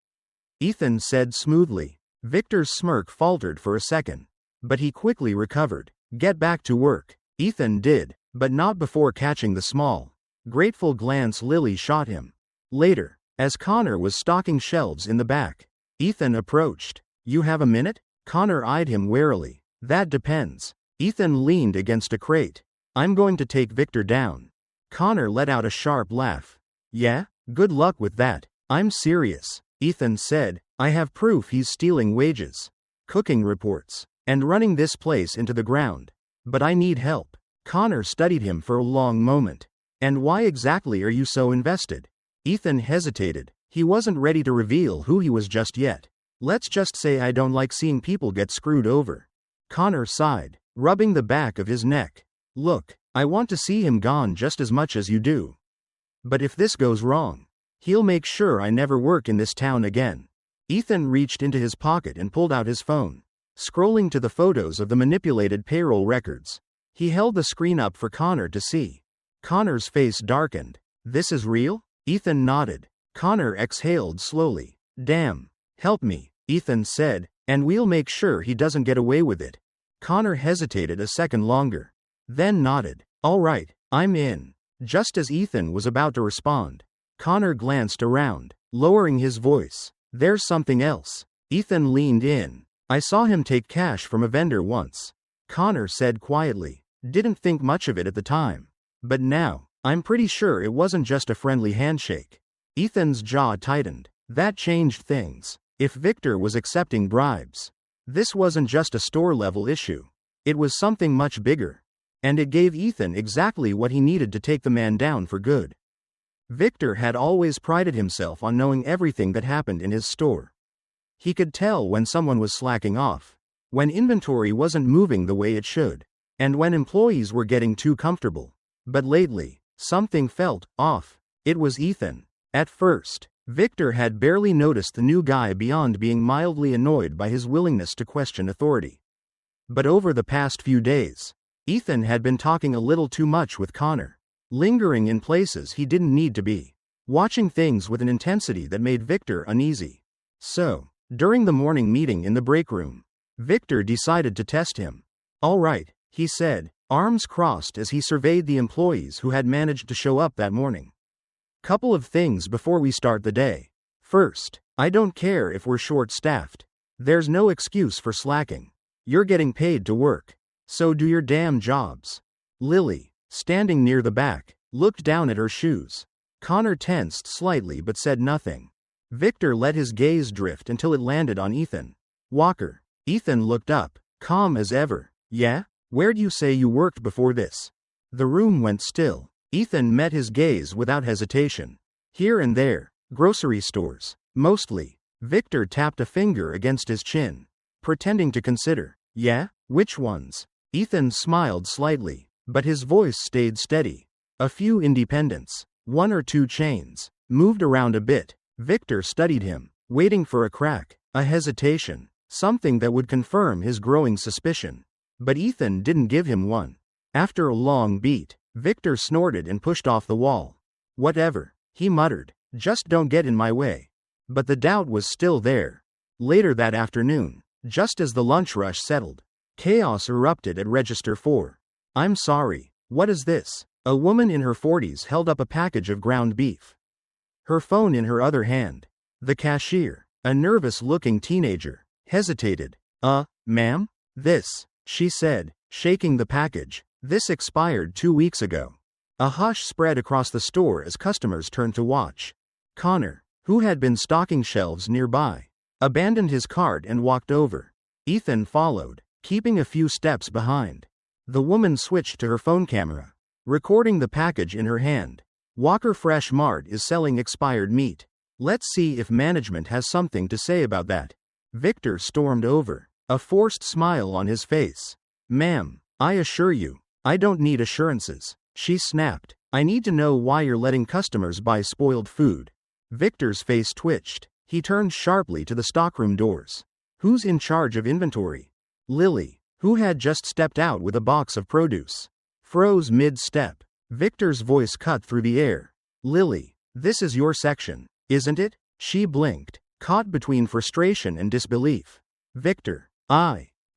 Speaker 1: Ethan said smoothly. Victor's smirk faltered for a second, but he quickly recovered. Get back to work. Ethan did, but not before catching the small, grateful glance Lily shot him. Later, as Connor was stocking shelves in the back, Ethan approached. You have a minute? Connor eyed him warily. That depends. Ethan leaned against a crate. I'm going to take Victor down. Connor let out a sharp laugh. Yeah? Good luck with that. I'm serious, Ethan said. I have proof he's stealing wages, cooking reports, and running this place into the ground. But I need help. Connor studied him for a long moment. And why exactly are you so invested? Ethan hesitated. He wasn't ready to reveal who he was just yet. Let's just say I don't like seeing people get screwed over. Connor sighed, rubbing the back of his neck. Look, I want to see him gone just as much as you do. But if this goes wrong, he'll make sure I never work in this town again. Ethan reached into his pocket and pulled out his phone, scrolling to the photos of the manipulated payroll records. He held the screen up for Connor to see. Connor's face darkened. This is real? Ethan nodded. Connor exhaled slowly. Damn. Help me, Ethan said, and we'll make sure he doesn't get away with it. Connor hesitated a second longer, then nodded. All right, I'm in. Just as Ethan was about to respond, Connor glanced around, lowering his voice. There's something else. Ethan leaned in. I saw him take cash from a vendor once, Connor said quietly. Didn't think much of it at the time. But now, I'm pretty sure it wasn't just a friendly handshake. Ethan's jaw tightened. That changed things. If Victor was accepting bribes, this wasn't just a store-level issue. It was something much bigger. And it gave Ethan exactly what he needed to take the man down for good. Victor had always prided himself on knowing everything that happened in his store. He could tell when someone was slacking off, when inventory wasn't moving the way it should, and when employees were getting too comfortable. But lately, something felt off. It was Ethan. At first, Victor had barely noticed the new guy beyond being mildly annoyed by his willingness to question authority. But over the past few days, Ethan had been talking a little too much with Connor, lingering in places he didn't need to be, watching things with an intensity that made Victor uneasy. So, during the morning meeting in the break room, Victor decided to test him. "All right," he said, arms crossed as he surveyed the employees who had managed to show up that morning. "Couple of things before we start the day. First, I don't care if we're short-staffed. There's no excuse for slacking. You're getting paid to work. So do your damn jobs." Lily, standing near the back, looked down at her shoes. Connor tensed slightly but said nothing. Victor let his gaze drift until it landed on Ethan Walker. Ethan looked up, calm as ever. "Yeah? Where'd you say you worked before this?" The room went still. Ethan met his gaze without hesitation. "Here and there. Grocery stores. Mostly." Victor tapped a finger against his chin, pretending to consider. "Yeah? Which ones?" Ethan smiled slightly, but his voice stayed steady. "A few independents. 1 or 2 chains." Moved around a bit. Victor studied him, waiting for a crack, a hesitation, something that would confirm his growing suspicion. But Ethan didn't give him one. After a long beat, Victor snorted and pushed off the wall. "Whatever," he muttered, "just don't get in my way." But the doubt was still there. Later that afternoon, just as the lunch rush settled, chaos erupted at Register 4. "I'm sorry, what is this?" A woman in her 40s held up a package of ground beef, her phone in her other hand. The cashier, a nervous-looking teenager, hesitated. Ma'am? This," she said, shaking the package. "This expired 2 weeks ago." A hush spread across the store as customers turned to watch. Connor, who had been stocking shelves nearby, abandoned his cart and walked over. Ethan followed, keeping a few steps behind. The woman switched to her phone camera, recording the package in her hand. "Walker Fresh Mart is selling expired meat. Let's see if management has something to say about that." Victor stormed over, a forced smile on his face. "Ma'am, I assure you, I don't need assurances," she snapped. "I need to know why you're letting customers buy spoiled food." Victor's face twitched. He turned sharply to the stockroom doors. "Who's in charge of inventory?" Lily, who had just stepped out with a box of produce, froze mid-step. Victor's voice cut through the air. "Lily, this is your section, isn't it?" She blinked, caught between frustration and disbelief. "Victor,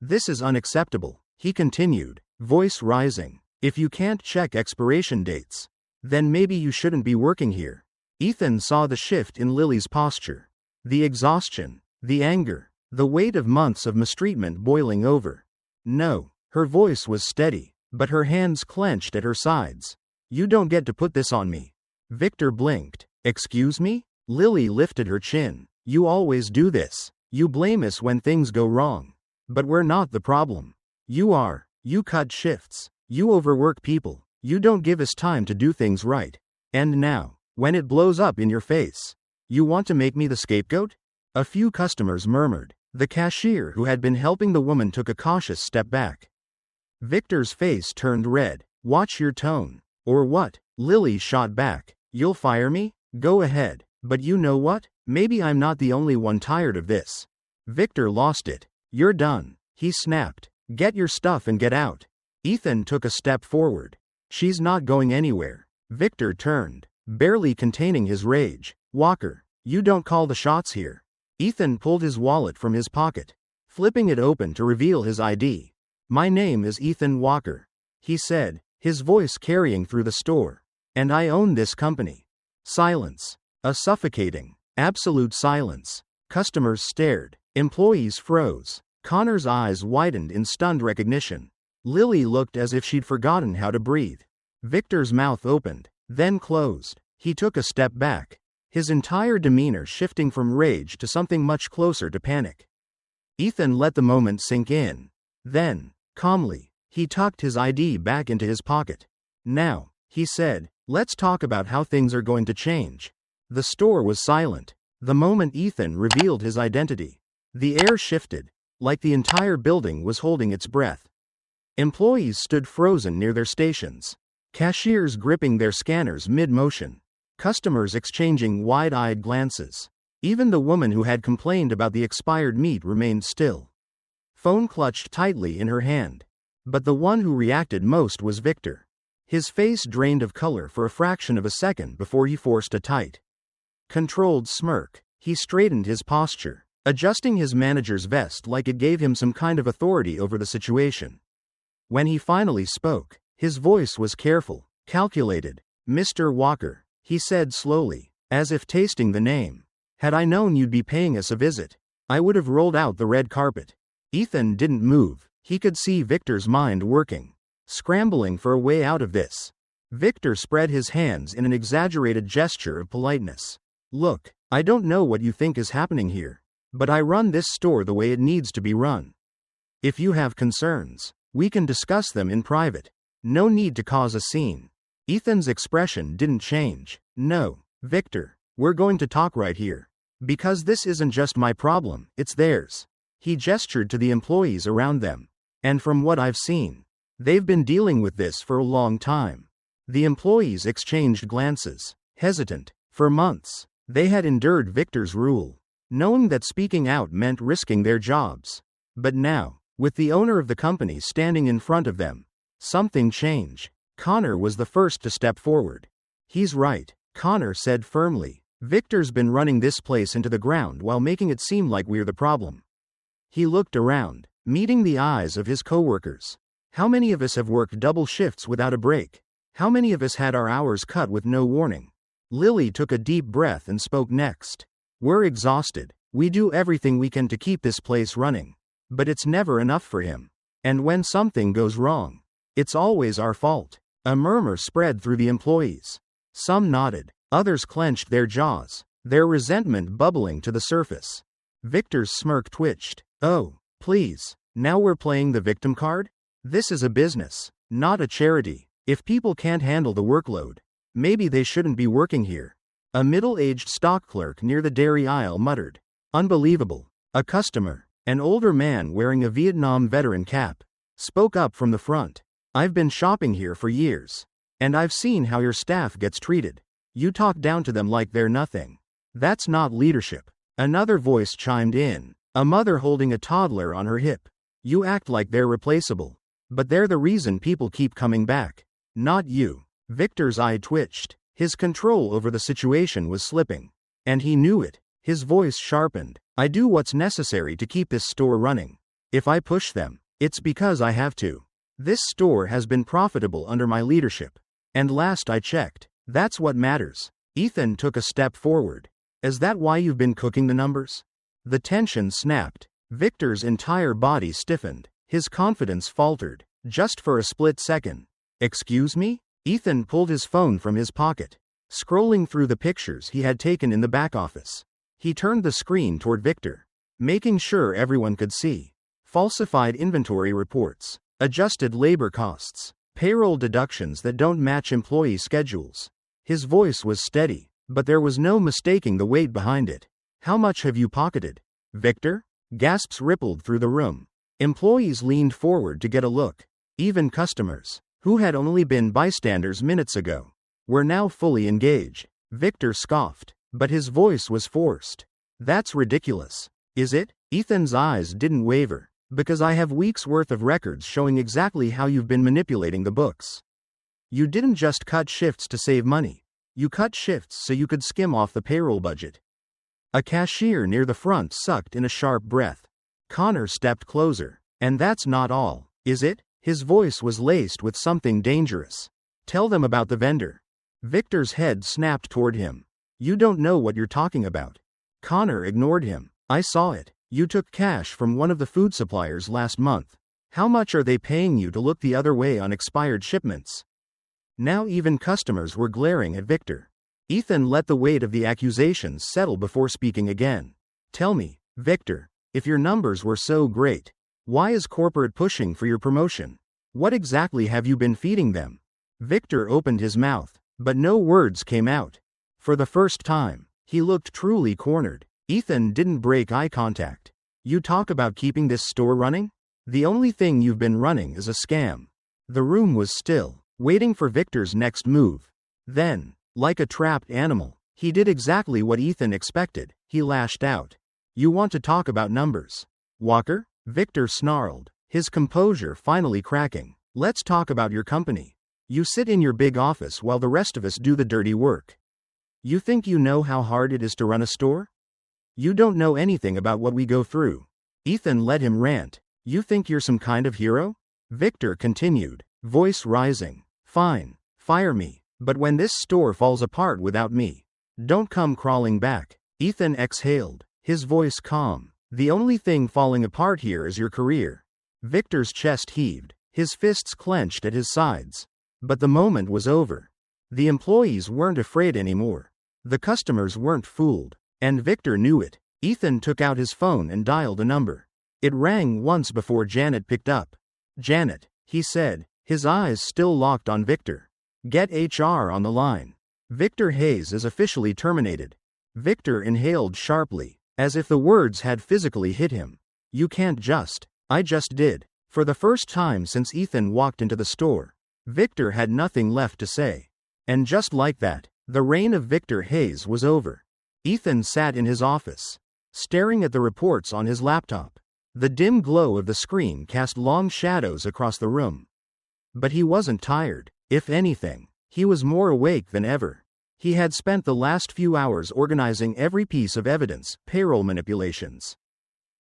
Speaker 1: this is unacceptable," he continued, voice rising. "If you can't check expiration dates, then maybe you shouldn't be working here." Ethan saw the shift in Lily's posture. The exhaustion, the anger, the weight of months of mistreatment boiling over. "No." Her voice was steady, but her hands clenched at her sides. "You don't get to put this on me." Victor blinked. "Excuse me?" Lily lifted her chin. "You always do this. You blame us when things go wrong. But we're not the problem. You are. You cut shifts. You overwork people. You don't give us time to do things right. And now, when it blows up in your face, you want to make me the scapegoat?" A few customers murmured. The cashier who had been helping the woman took a cautious step back. Victor's face turned red. "Watch your tone." "Or what?" Lily shot back. "You'll fire me? Go ahead. But you know what? Maybe I'm not the only one tired of this." Victor lost it. "You're done," he snapped. "Get your stuff and get out." Ethan took a step forward. "She's not going anywhere." Victor turned, barely containing his rage. "Walker, you don't call the shots here." Ethan pulled his wallet from his pocket, flipping it open to reveal his ID. "My name is Ethan Walker," he said, his voice carrying through the store. "And I own this company." Silence. A suffocating, absolute silence. Customers stared. Employees froze. Connor's eyes widened in stunned recognition. Lily looked as if she'd forgotten how to breathe. Victor's mouth opened, then closed. He took a step back, his entire demeanor shifting from rage to something much closer to panic. Ethan let the moment sink in. Then, calmly, he tucked his ID back into his pocket. "Now," he said, Let's talk about how things are going to change. The store was silent. The moment Ethan revealed his identity, the air shifted, like the entire building was holding its breath. Employees stood frozen near their stations, cashiers gripping their scanners mid-motion, customers exchanging wide-eyed glances. Even the woman who had complained about the expired meat remained still, phone clutched tightly in her hand. But the one who reacted most was Victor. His face drained of color for a fraction of a second before he forced a tight, controlled smirk. He straightened his posture, adjusting his manager's vest like it gave him some kind of authority over the situation. When he finally spoke, his voice was careful, calculated. "Mr. Walker," he said slowly, as if tasting the name. "Had I known you'd be paying us a visit, I would have rolled out the red carpet." Ethan didn't move. He could see Victor's mind working, scrambling for a way out of this. Victor spread his hands in an exaggerated gesture of politeness. "Look, I don't know what you think is happening here, but I run this store the way it needs to be run. If you have concerns, we can discuss them in private. No need to cause a scene." Ethan's expression didn't change. "No, Victor, we're going to talk right here. Because this isn't just my problem, it's theirs." He gestured to the employees around them. "And from what I've seen, they've been dealing with this for a long time." The employees exchanged glances, hesitant. For months, they had endured Victor's rule, knowing that speaking out meant risking their jobs. But now, with the owner of the company standing in front of them, something changed. Connor was the first to step forward. "He's right," Connor said firmly. "Victor's been running this place into the ground while making it seem like we're the problem." He looked around, meeting the eyes of his coworkers. How many of us have worked double shifts without a break? How many of us had our hours cut with no warning? Lily took a deep breath and spoke next. "We're exhausted. We do everything we can to keep this place running. But it's never enough for him. And when something goes wrong, it's always our fault." A murmur spread through the employees. Some nodded, others clenched their jaws, their resentment bubbling to the surface. Victor's smirk twitched. "Oh, please, now we're playing the victim card? This is a business, not a charity. If people can't handle the workload, maybe they shouldn't be working here." A middle-aged stock clerk near the dairy aisle muttered. "Unbelievable." A customer, an older man wearing a Vietnam veteran cap, spoke up from the front. "I've been shopping here for years, and I've seen how your staff gets treated. You talk down to them like they're nothing. That's not leadership." Another voice chimed in, a mother holding a toddler on her hip. "You act like they're replaceable, but they're the reason people keep coming back. Not you." Victor's eye twitched. His control over the situation was slipping, and he knew it. His voice sharpened. "I do what's necessary to keep this store running. If I push them, it's because I have to. This store has been profitable under my leadership. And last I checked, that's what matters." Ethan took a step forward. "Is that why you've been cooking the numbers?" The tension snapped. Victor's entire body stiffened. His confidence faltered, just for a split second. "Excuse me?" Ethan pulled his phone from his pocket, scrolling through the pictures he had taken in the back office. He turned the screen toward Victor, making sure everyone could see. Falsified inventory reports, adjusted labor costs, payroll deductions that don't match employee schedules. His voice was steady, but there was no mistaking the weight behind it. "How much have you pocketed, Victor?" Gasps rippled through the room. Employees leaned forward to get a look. Even customers, who had only been bystanders minutes ago, were now fully engaged. Victor scoffed, but his voice was forced. "That's ridiculous." "Is it?" Ethan's eyes didn't waver. "Because I have weeks' worth of records showing exactly how you've been manipulating the books. You didn't just cut shifts to save money. You cut shifts so you could skim off the payroll budget." A cashier near the front sucked in a sharp breath. Connor stepped closer. "And that's not all, is it?" His voice was laced with something dangerous. "Tell them about the vendor." Victor's head snapped toward him. "You don't know what you're talking about." Connor ignored him. "I saw it. You took cash from one of the food suppliers last month. How much are they paying you to look the other way on expired shipments?" Now even customers were glaring at Victor. Ethan let the weight of the accusations settle before speaking again. "Tell me, Victor, if your numbers were so great, why is corporate pushing for your promotion? What exactly have you been feeding them?" Victor opened his mouth, but no words came out. For the first time, he looked truly cornered. Ethan didn't break eye contact. You talk about keeping this store running? The only thing you've been running is a scam. The room was still, waiting for Victor's next move. Then, like a trapped animal, he did exactly what Ethan expected. He lashed out. You want to talk about numbers, Walker? Victor snarled, his composure finally cracking. Let's talk about your company. You sit in your big office while the rest of us do the dirty work. You think you know how hard it is to run a store? You don't know anything about what we go through. Ethan let him rant. You think you're some kind of hero? Victor continued, voice rising. Fine, fire me, but when this store falls apart without me, don't come crawling back. Ethan exhaled, his voice calm. The only thing falling apart here is your career. Victor's chest heaved, his fists clenched at his sides. But the moment was over. The employees weren't afraid anymore. The customers weren't fooled. And Victor knew it. Ethan took out his phone and dialed a number. It rang once before Janet picked up. Janet, he said, his eyes still locked on Victor. Get HR on the line. Victor Hayes is officially terminated. Victor inhaled sharply, as if the words had physically hit him. You can't just. I just did. For the first time since Ethan walked into the store, Victor had nothing left to say. And just like that, the reign of Victor Hayes was over. Ethan sat in his office, staring at the reports on his laptop. The dim glow of the screen cast long shadows across the room. But he wasn't tired. If anything, he was more awake than ever. He had spent the last few hours organizing every piece of evidence, payroll manipulations,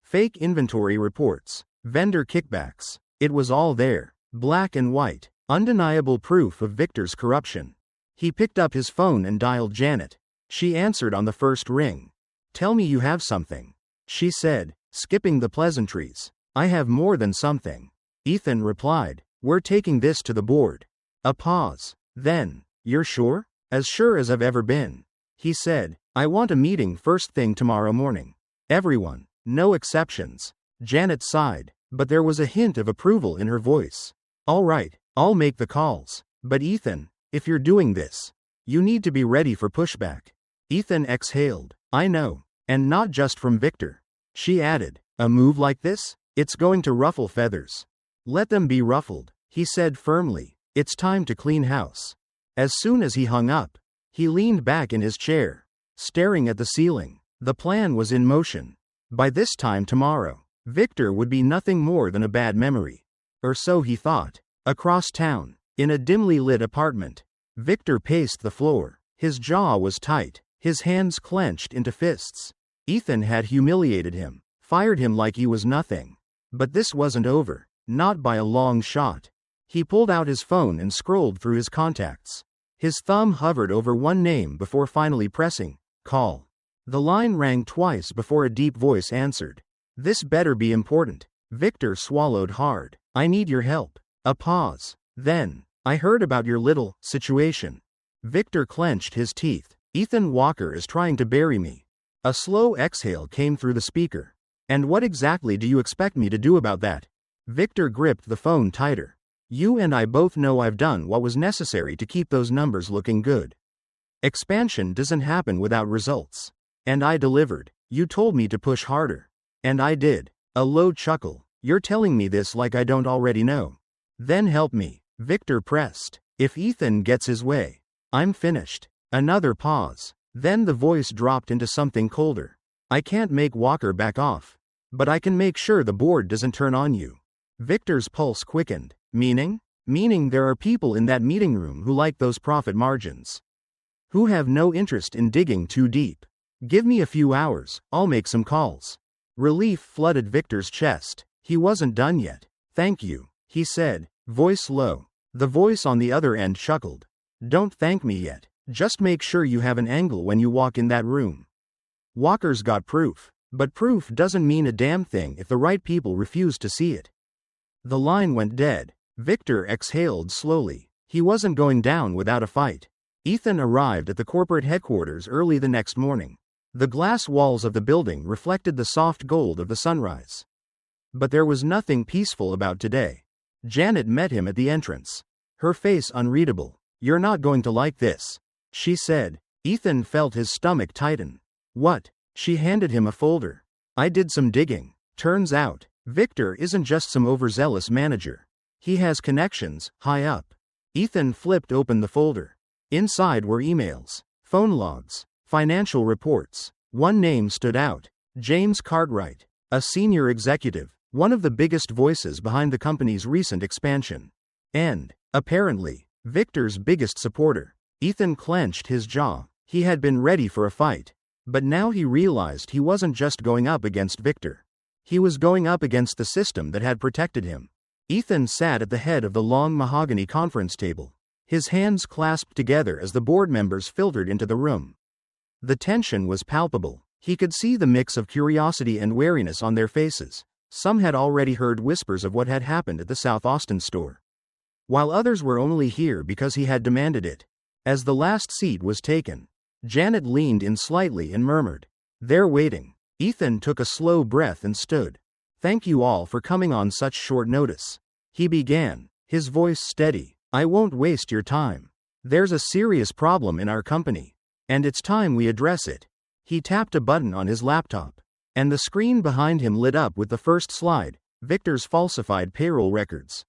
Speaker 1: fake inventory reports, vendor kickbacks. It was all there, black and white, undeniable proof of Victor's corruption. He picked up his phone and dialed Janet. She answered on the first ring. Tell me you have something, she said, skipping the pleasantries. I have more than something. Ethan replied, we're taking this to the board. A pause. Then, you're sure? As sure as I've ever been. He said, I want a meeting first thing tomorrow morning. Everyone, no exceptions. Janet sighed, but there was a hint of approval in her voice. All right, I'll make the calls. But Ethan, if you're doing this, you need to be ready for pushback. Ethan exhaled. I know. And not just from Victor. She added, a move like this? It's going to ruffle feathers. Let them be ruffled, he said firmly. It's time to clean house. As soon as he hung up, he leaned back in his chair, staring at the ceiling. The plan was in motion. By this time tomorrow, Victor would be nothing more than a bad memory. Or so he thought. Across town, in a dimly lit apartment, Victor paced the floor. His jaw was tight, his hands clenched into fists. Ethan had humiliated him, fired him like he was nothing. But this wasn't over, not by a long shot. He pulled out his phone and scrolled through his contacts. His thumb hovered over one name before finally pressing call. The line rang twice before a deep voice answered. This better be important. Victor swallowed hard. I need your help. A pause. Then, I heard about your little situation. Victor clenched his teeth. Ethan Walker is trying to bury me. A slow exhale came through the speaker. And what exactly do you expect me to do about that? Victor gripped the phone tighter. You and I both know I've done what was necessary to keep those numbers looking good. Expansion doesn't happen without results. And I delivered. You told me to push harder. And I did. A low chuckle. You're telling me this like I don't already know. Then help me. Victor pressed. If Ethan gets his way, I'm finished. Another pause. Then the voice dropped into something colder. I can't make Walker back off. But I can make sure the board doesn't turn on you. Victor's pulse quickened. Meaning? Meaning there are people in that meeting room who like those profit margins. Who have no interest in digging too deep. Give me a few hours, I'll make some calls. Relief flooded Victor's chest. He wasn't done yet. Thank you, he said, voice low. The voice on the other end chuckled. Don't thank me yet. Just make sure you have an angle when you walk in that room. Walker's got proof. But proof doesn't mean a damn thing if the right people refuse to see it. The line went dead. Victor exhaled slowly. He wasn't going down without a fight. Ethan arrived at the corporate headquarters early the next morning. The glass walls of the building reflected the soft gold of the sunrise. But there was nothing peaceful about today. Janet met him at the entrance. Her face unreadable. "You're not going to like this," she said. Ethan felt his stomach tighten. "What?" She handed him a folder. "I did some digging. Turns out, Victor isn't just some overzealous manager. He has connections, high up." Ethan flipped open the folder. Inside were emails, phone logs, financial reports. One name stood out: James Cartwright, a senior executive, one of the biggest voices behind the company's recent expansion. And, apparently, Victor's biggest supporter. Ethan clenched his jaw. He had been ready for a fight. But now he realized he wasn't just going up against Victor. He was going up against the system that had protected him. Ethan sat at the head of the long mahogany conference table, his hands clasped together as the board members filtered into the room. The tension was palpable. He could see the mix of curiosity and wariness on their faces. Some had already heard whispers of what had happened at the South Austin store, while others were only here because he had demanded it. As the last seat was taken, Janet leaned in slightly and murmured, "They're waiting." Ethan took a slow breath and stood. "Thank you all for coming on such short notice," he began, his voice steady. "I won't waste your time. There's a serious problem in our company, and it's time we address it." He tapped a button on his laptop, and the screen behind him lit up with the first slide: Victor's falsified payroll records.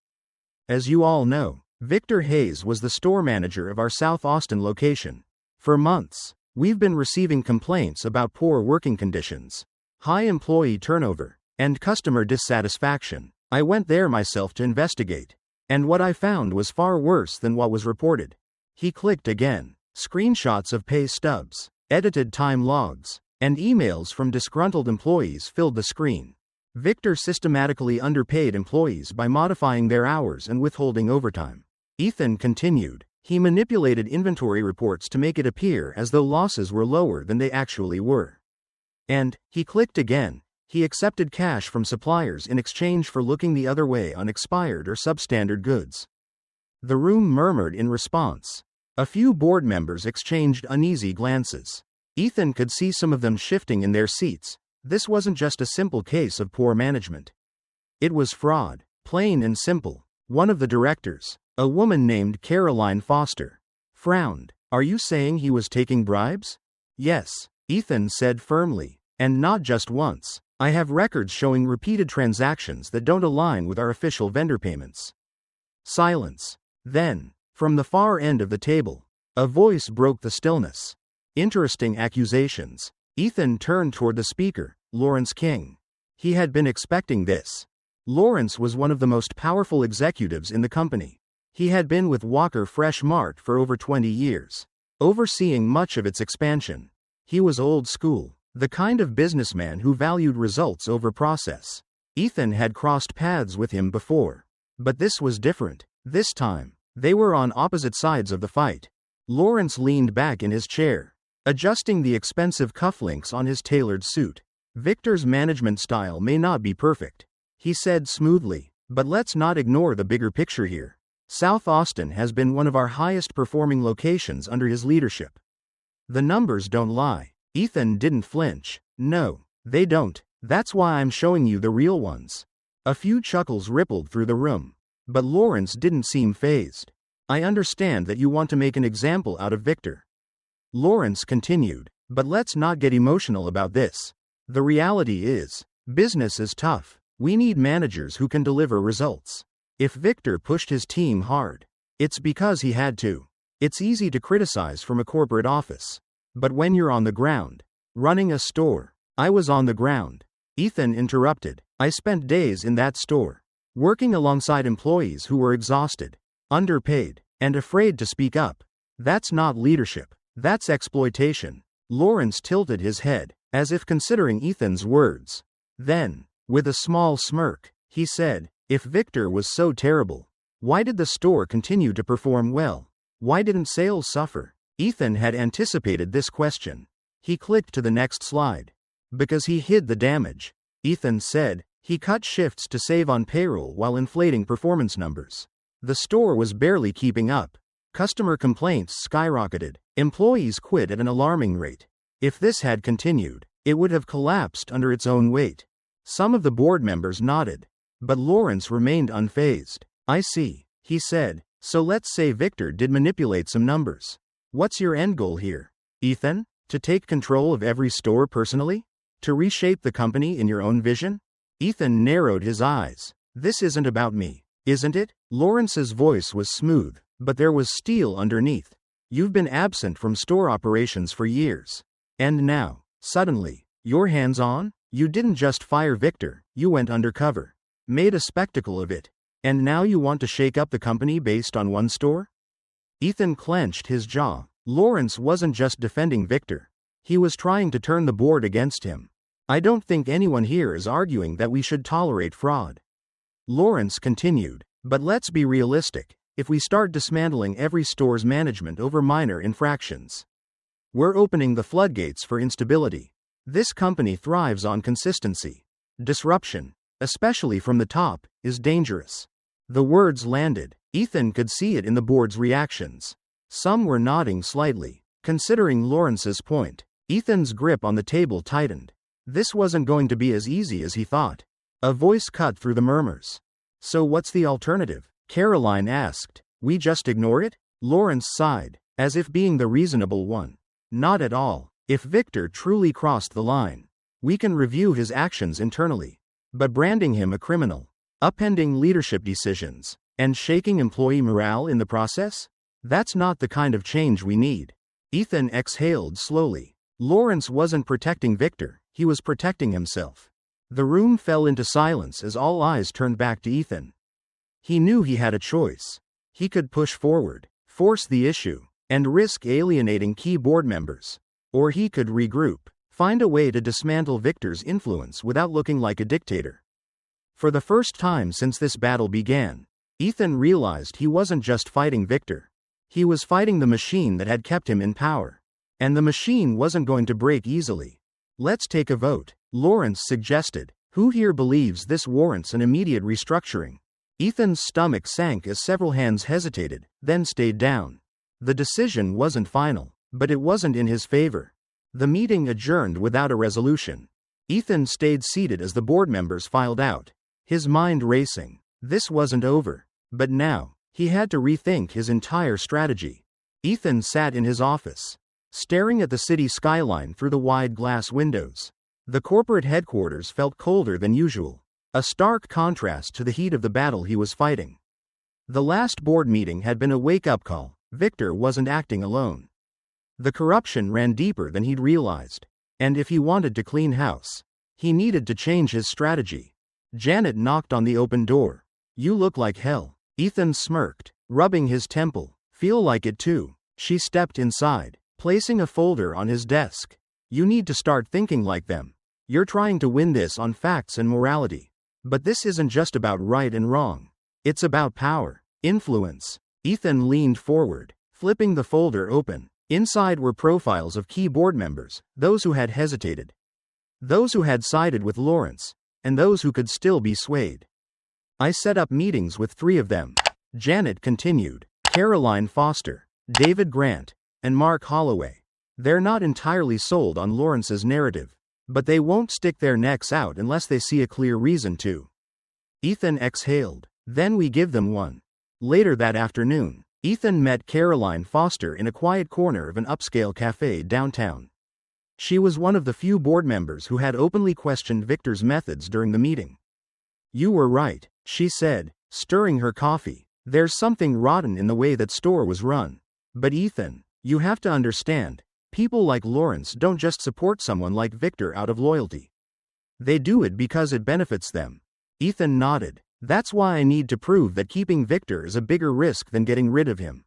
Speaker 1: As you all know, Victor Hayes was the store manager of our South Austin location. For months, we've been receiving complaints about poor working conditions, high employee turnover, and customer dissatisfaction. I went there myself to investigate, and what I found was far worse than what was reported. He clicked again. Screenshots of pay stubs, edited time logs, and emails from disgruntled employees filled the screen. Victor systematically underpaid employees by modifying their hours and withholding overtime. Ethan continued. He manipulated inventory reports to make it appear as though losses were lower than they actually were. And, he clicked again, he accepted cash from suppliers in exchange for looking the other way on expired or substandard goods. The room murmured in response. A few board members exchanged uneasy glances. Ethan could see some of them shifting in their seats. This wasn't just a simple case of poor management. It was fraud, plain and simple. One of the directors, a woman named Caroline Foster, frowned. "Are you saying he was taking bribes?" "Yes," Ethan said firmly, "and not just once. I have records showing repeated transactions that don't align with our official vendor payments." Silence. Then, from the far end of the table, a voice broke the stillness. "Interesting accusations." Ethan turned toward the speaker, Lawrence King. He had been expecting this. Lawrence was one of the most powerful executives in the company. He had been with Walker Fresh Mart for over 20 years, overseeing much of its expansion. He was old school, the kind of businessman who valued results over process. Ethan had crossed paths with him before. But this was different. This time, they were on opposite sides of the fight. Lawrence leaned back in his chair, adjusting the expensive cufflinks on his tailored suit. "Victor's management style may not be perfect," he said smoothly, "but let's not ignore the bigger picture here. South Austin has been one of our highest performing locations under his leadership. The numbers don't lie." Ethan didn't flinch. "No, they don't. That's why I'm showing you the real ones." A few chuckles rippled through the room, but Lawrence didn't seem fazed. "I understand that you want to make an example out of Victor," Lawrence continued, "but let's not get emotional about this. The reality is, business is tough. We need managers who can deliver results. If Victor pushed his team hard, it's because he had to. It's easy to criticize from a corporate office. But when you're on the ground, running a store—" "I was on the ground," Ethan interrupted. "I spent days in that store, working alongside employees who were exhausted, underpaid, and afraid to speak up. That's not leadership. That's exploitation." Lawrence tilted his head, as if considering Ethan's words. Then, with a small smirk, he said, "If Victor was so terrible, why did the store continue to perform well? Why didn't sales suffer?" Ethan had anticipated this question. He clicked to the next slide. "Because he hid the damage," Ethan said. "He cut shifts to save on payroll while inflating performance numbers. The store was barely keeping up. Customer complaints skyrocketed. Employees quit at an alarming rate. If this had continued, it would have collapsed under its own weight." Some of the board members nodded, but Lawrence remained unfazed. "I see," he said. So let's say Victor did manipulate some numbers. What's your end goal here, Ethan? To take control of every store personally? To reshape the company in your own vision? Ethan narrowed his eyes. This isn't about me, isn't it? Lawrence's voice was smooth, but there was steel underneath. You've been absent from store operations for years. And now, suddenly, you're hands-on? You didn't just fire Victor, you went undercover. Made a spectacle of it. And now you want to shake up the company based on one store? Ethan clenched his jaw. Lawrence wasn't just defending Victor. He was trying to turn the board against him. I don't think anyone here is arguing that we should tolerate fraud. Lawrence continued, but let's be realistic. If we start dismantling every store's management over minor infractions, we're opening the floodgates for instability. This company thrives on consistency. Disruption, especially from the top, is dangerous. The words landed. Ethan could see it in the board's reactions. Some were nodding slightly, considering Lawrence's point. Ethan's grip on the table tightened. This wasn't going to be as easy as he thought. A voice cut through the murmurs. So what's the alternative? Caroline asked. We just ignore it? Lawrence sighed, as if being the reasonable one. Not at all. If Victor truly crossed the line, we can review his actions internally. But branding him a criminal, upending leadership decisions, and shaking employee morale in the process? That's not the kind of change we need. Ethan exhaled slowly. Lawrence wasn't protecting Victor, he was protecting himself. The room fell into silence as all eyes turned back to Ethan. He knew he had a choice. He could push forward, force the issue, and risk alienating key board members. Or he could regroup, find a way to dismantle Victor's influence without looking like a dictator. For the first time since this battle began, Ethan realized he wasn't just fighting Victor. He was fighting the machine that had kept him in power. And the machine wasn't going to break easily. Let's take a vote, Lawrence suggested. Who here believes this warrants an immediate restructuring? Ethan's stomach sank as several hands hesitated, then stayed down. The decision wasn't final, but it wasn't in his favor. The meeting adjourned without a resolution. Ethan stayed seated as the board members filed out, his mind racing. This wasn't over. But now, he had to rethink his entire strategy. Ethan sat in his office, staring at the city skyline through the wide glass windows. The corporate headquarters felt colder than usual, a stark contrast to the heat of the battle he was fighting. The last board meeting had been a wake-up call. Victor wasn't acting alone. The corruption ran deeper than he'd realized, and if he wanted to clean house, he needed to change his strategy. Janet knocked on the open door. You look like hell. Ethan smirked, rubbing his temple. Feel like it too. She stepped inside, placing a folder on his desk. You need to start thinking like them. You're trying to win this on facts and morality. But this isn't just about right and wrong. It's about power, influence. Ethan leaned forward, flipping the folder open. Inside were profiles of key board members, those who had hesitated, those who had sided with Lawrence, and those who could still be swayed. I set up meetings with 3 of them, Janet continued. Caroline Foster, David Grant, and Mark Holloway. They're not entirely sold on Lawrence's narrative, but they won't stick their necks out unless they see a clear reason to. Ethan exhaled. Then we give them one. Later that afternoon, Ethan met Caroline Foster in a quiet corner of an upscale cafe downtown. She was one of the few board members who had openly questioned Victor's methods during the meeting. You were right, she said, stirring her coffee. There's something rotten in the way that store was run. But Ethan, you have to understand, people like Lawrence don't just support someone like Victor out of loyalty. They do it because it benefits them. Ethan nodded. That's why I need to prove that keeping Victor is a bigger risk than getting rid of him.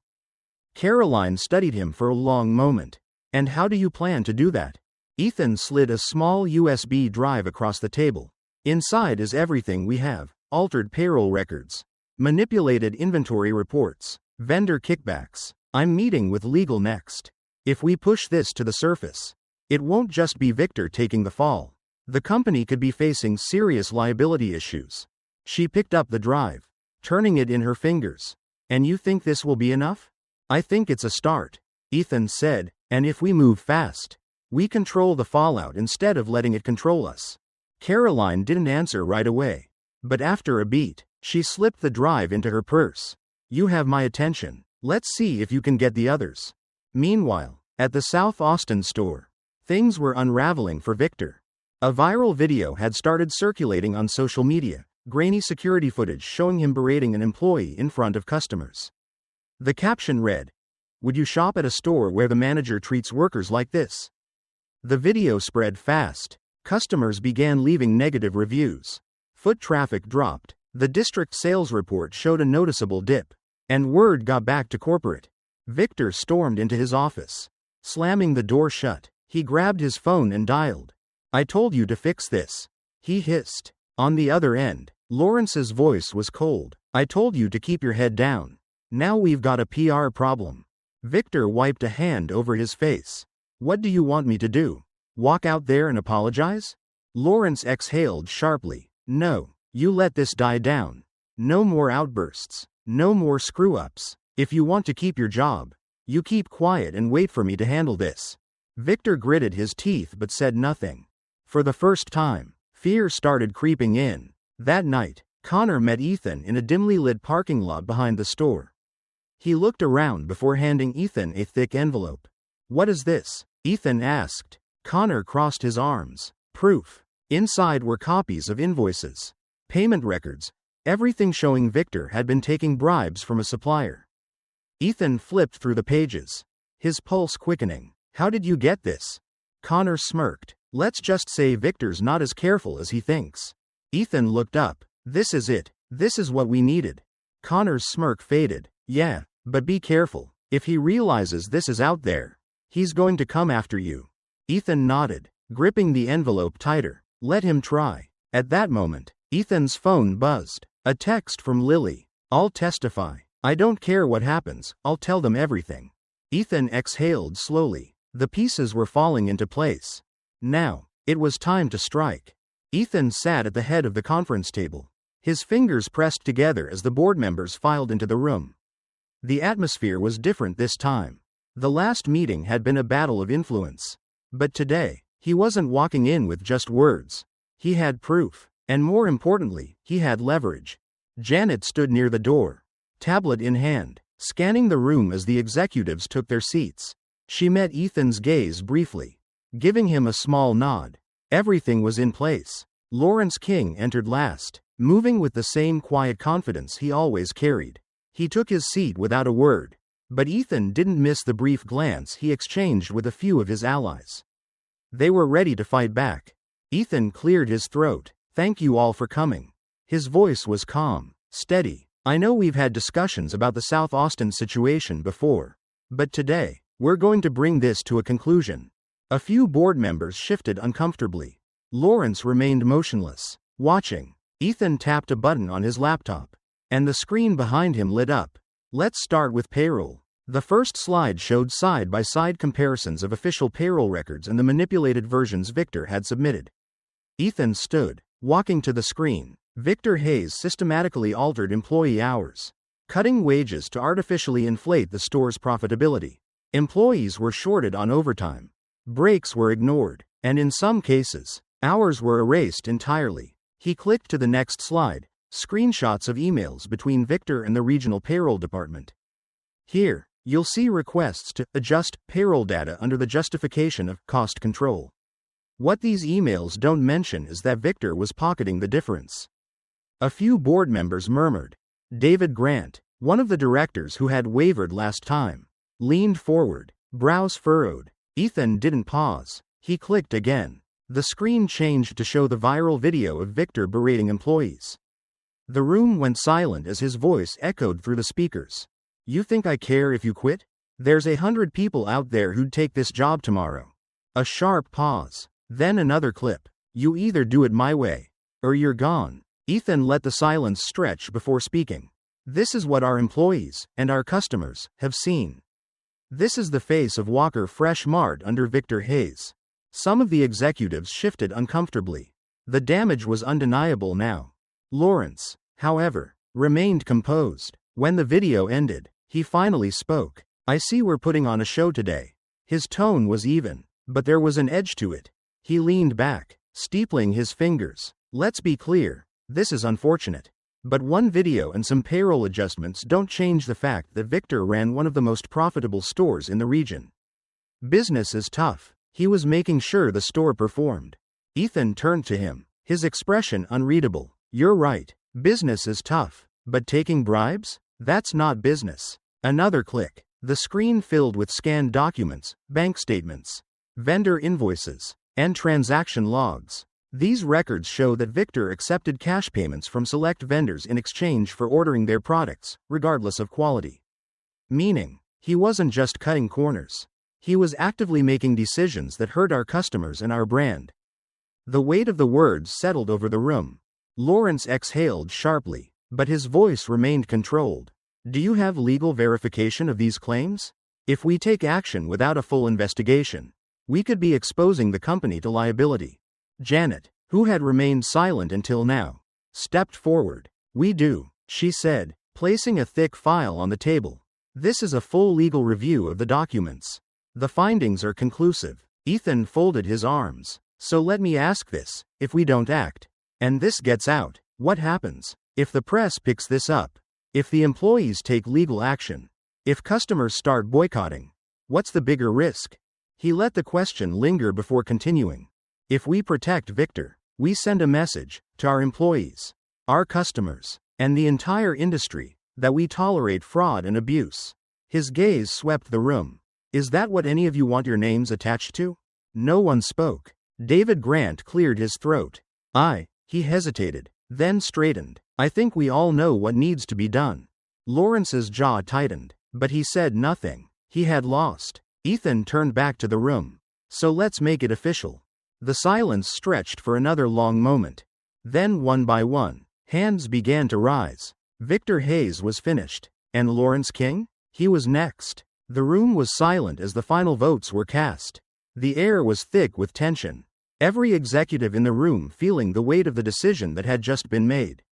Speaker 1: Caroline studied him for a long moment. And how do you plan to do that? Ethan slid a small USB drive across the table. Inside is everything we have: altered payroll records, manipulated inventory reports, vendor kickbacks. I'm meeting with legal next. If we push this to the surface, it won't just be Victor taking the fall. The company could be facing serious liability issues. She picked up the drive, turning it in her fingers. And you think this will be enough? I think it's a start, Ethan said, and if we move fast, we control the fallout instead of letting it control us. Caroline didn't answer right away, but after a beat, she slipped the drive into her purse. You have my attention. Let's see if you can get the others. Meanwhile, at the South Austin store, things were unraveling for Victor. A viral video had started circulating on social media, grainy security footage showing him berating an employee in front of customers. The caption read, "Would you shop at a store where the manager treats workers like this?" The video spread fast. Customers began leaving negative reviews. Foot traffic dropped. The district sales report showed a noticeable dip. And word got back to corporate. Victor stormed into his office. Slamming the door shut, he grabbed his phone and dialed. "I told you to fix this," he hissed. On the other end, Lawrence's voice was cold. "I told you to keep your head down. Now we've got a PR problem." Victor wiped a hand over his face. "What do you want me to do? Walk out there and apologize?" Lawrence exhaled sharply. "No, you let this die down. No more outbursts. No more screw-ups. If you want to keep your job, you keep quiet and wait for me to handle this." Victor gritted his teeth but said nothing. For the first time, fear started creeping in. That night, Connor met Ethan in a dimly lit parking lot behind the store. He looked around before handing Ethan a thick envelope. "What is this?" Ethan asked. Connor crossed his arms. "Proof." Inside were copies of invoices, payment records, everything showing Victor had been taking bribes from a supplier. Ethan flipped through the pages, his pulse quickening. "How did you get this?" Connor smirked. "Let's just say Victor's not as careful as he thinks." Ethan looked up. "This is it. This is what we needed." Connor's smirk faded. "Yeah, but be careful. If he realizes this is out there, he's going to come after you." Ethan nodded, gripping the envelope tighter. "Let him try." At that moment, Ethan's phone buzzed. A text from Lily. "I'll testify. I don't care what happens, I'll tell them everything." Ethan exhaled slowly. The pieces were falling into place. Now, it was time to strike. Ethan sat at the head of the conference table, his fingers pressed together as the board members filed into the room. The atmosphere was different this time. The last meeting had been a battle of influence. But today, he wasn't walking in with just words. He had proof. And more importantly, he had leverage. Janet stood near the door, tablet in hand, scanning the room as the executives took their seats. She met Ethan's gaze briefly, giving him a small nod. Everything was in place. Lawrence King entered last, moving with the same quiet confidence he always carried. He took his seat without a word, but Ethan didn't miss the brief glance he exchanged with a few of his allies. They were ready to fight back. Ethan cleared his throat. "Thank you all for coming." His voice was calm, steady. "I know we've had discussions about the South Austin situation before, but today, we're going to bring this to a conclusion." A few board members shifted uncomfortably. Lawrence remained motionless, watching. Ethan tapped a button on his laptop, and the screen behind him lit up. "Let's start with payroll." The first slide showed side-by-side comparisons of official payroll records and the manipulated versions Victor had submitted. Ethan stood, walking to the screen. Victor Hayes systematically altered employee hours, cutting wages to artificially inflate the store's profitability. Employees were shorted on overtime. Breaks were ignored, and in some cases, hours were erased entirely. He clicked to the next slide, screenshots of emails between Victor and the regional payroll department. Here, you'll see requests to adjust payroll data under the justification of cost control. What these emails don't mention is that Victor was pocketing the difference. A few board members murmured. David Grant, one of the directors who had wavered last time, leaned forward, brows furrowed. Ethan didn't pause. He clicked again. The screen changed to show the viral video of Victor berating employees. The room went silent as his voice echoed through the speakers. "You think I care if you quit? There's 100 people out there who'd take this job tomorrow." A sharp pause. Then another clip. "You either do it my way, or you're gone." Ethan let the silence stretch before speaking. "This is what our employees, and our customers, have seen. This is the face of Walker Fresh Mart under Victor Hayes." Some of the executives shifted uncomfortably. The damage was undeniable now. Lawrence, however, remained composed. When the video ended, he finally spoke. "I see we're putting on a show today." His tone was even, but there was an edge to it. He leaned back, steepling his fingers. "Let's be clear, this is unfortunate. But one video and some payroll adjustments don't change the fact that Victor ran one of the most profitable stores in the region. Business is tough. He was making sure the store performed. Ethan turned to him, his expression unreadable. You're right. Business is tough. But taking bribes? That's not business. Another click. The screen filled with scanned documents, bank statements, vendor invoices, and transaction logs. These records show that Victor accepted cash payments from select vendors in exchange for ordering their products, regardless of quality. Meaning, he wasn't just cutting corners. He was actively making decisions that hurt our customers and our brand. The weight of the words settled over the room. Lawrence exhaled sharply, but his voice remained controlled. Do you have legal verification of these claims? If we take action without a full investigation, we could be exposing the company to liability. Janet, who had remained silent until now, stepped forward. We do, she said, placing a thick file on the table. This is a full legal review of the documents. The findings are conclusive. Ethan folded his arms. So let me ask this, if we don't act, and this gets out, what happens? If the press picks this up? If the employees take legal action? If customers start boycotting? What's the bigger risk? He let the question linger before continuing. If we protect Victor, we send a message to our employees, our customers, and the entire industry that we tolerate fraud and abuse. His gaze swept the room. Is that what any of you want your names attached to? No one spoke. David Grant cleared his throat. He hesitated, then straightened. I think we all know what needs to be done. Lawrence's jaw tightened, but he said nothing. He had lost. Ethan turned back to the room. So let's make it official. The silence stretched for another long moment. Then one by one, hands began to rise. Victor Hayes was finished. And Lawrence King? He was next. The room was silent as the final votes were cast. The air was thick with tension. Every executive in the room feeling the weight of the decision that had just been made.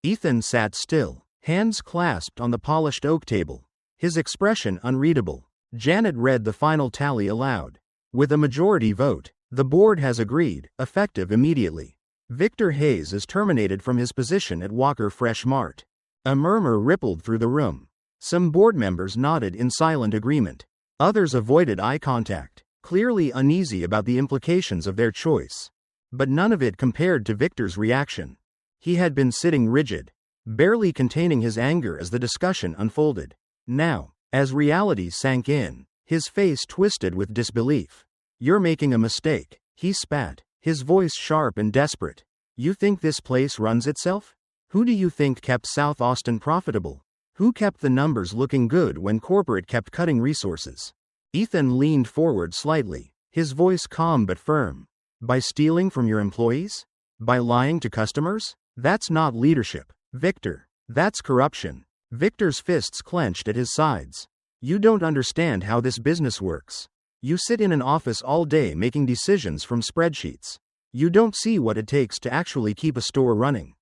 Speaker 1: Ethan sat still, hands clasped on the polished oak table, his expression unreadable. Janet read the final tally aloud. With a majority vote, the board has agreed, effective immediately. Victor Hayes is terminated from his position at Walker Fresh Mart. A murmur rippled through the room. Some board members nodded in silent agreement. Others avoided eye contact, clearly uneasy about the implications of their choice. But none of it compared to Victor's reaction. He had been sitting rigid, barely containing his anger as the discussion unfolded. Now, as reality sank in, his face twisted with disbelief. You're making a mistake, he spat, his voice sharp and desperate. You think this place runs itself? Who do you think kept South Austin profitable? Who kept the numbers looking good when corporate kept cutting resources? Ethan leaned forward slightly, his voice calm but firm. By stealing from your employees? By lying to customers? That's not leadership, Victor. That's corruption. Victor's fists clenched at his sides. You don't understand how this business works. You sit in an office all day making decisions from spreadsheets. You don't see what it takes to actually keep a store running.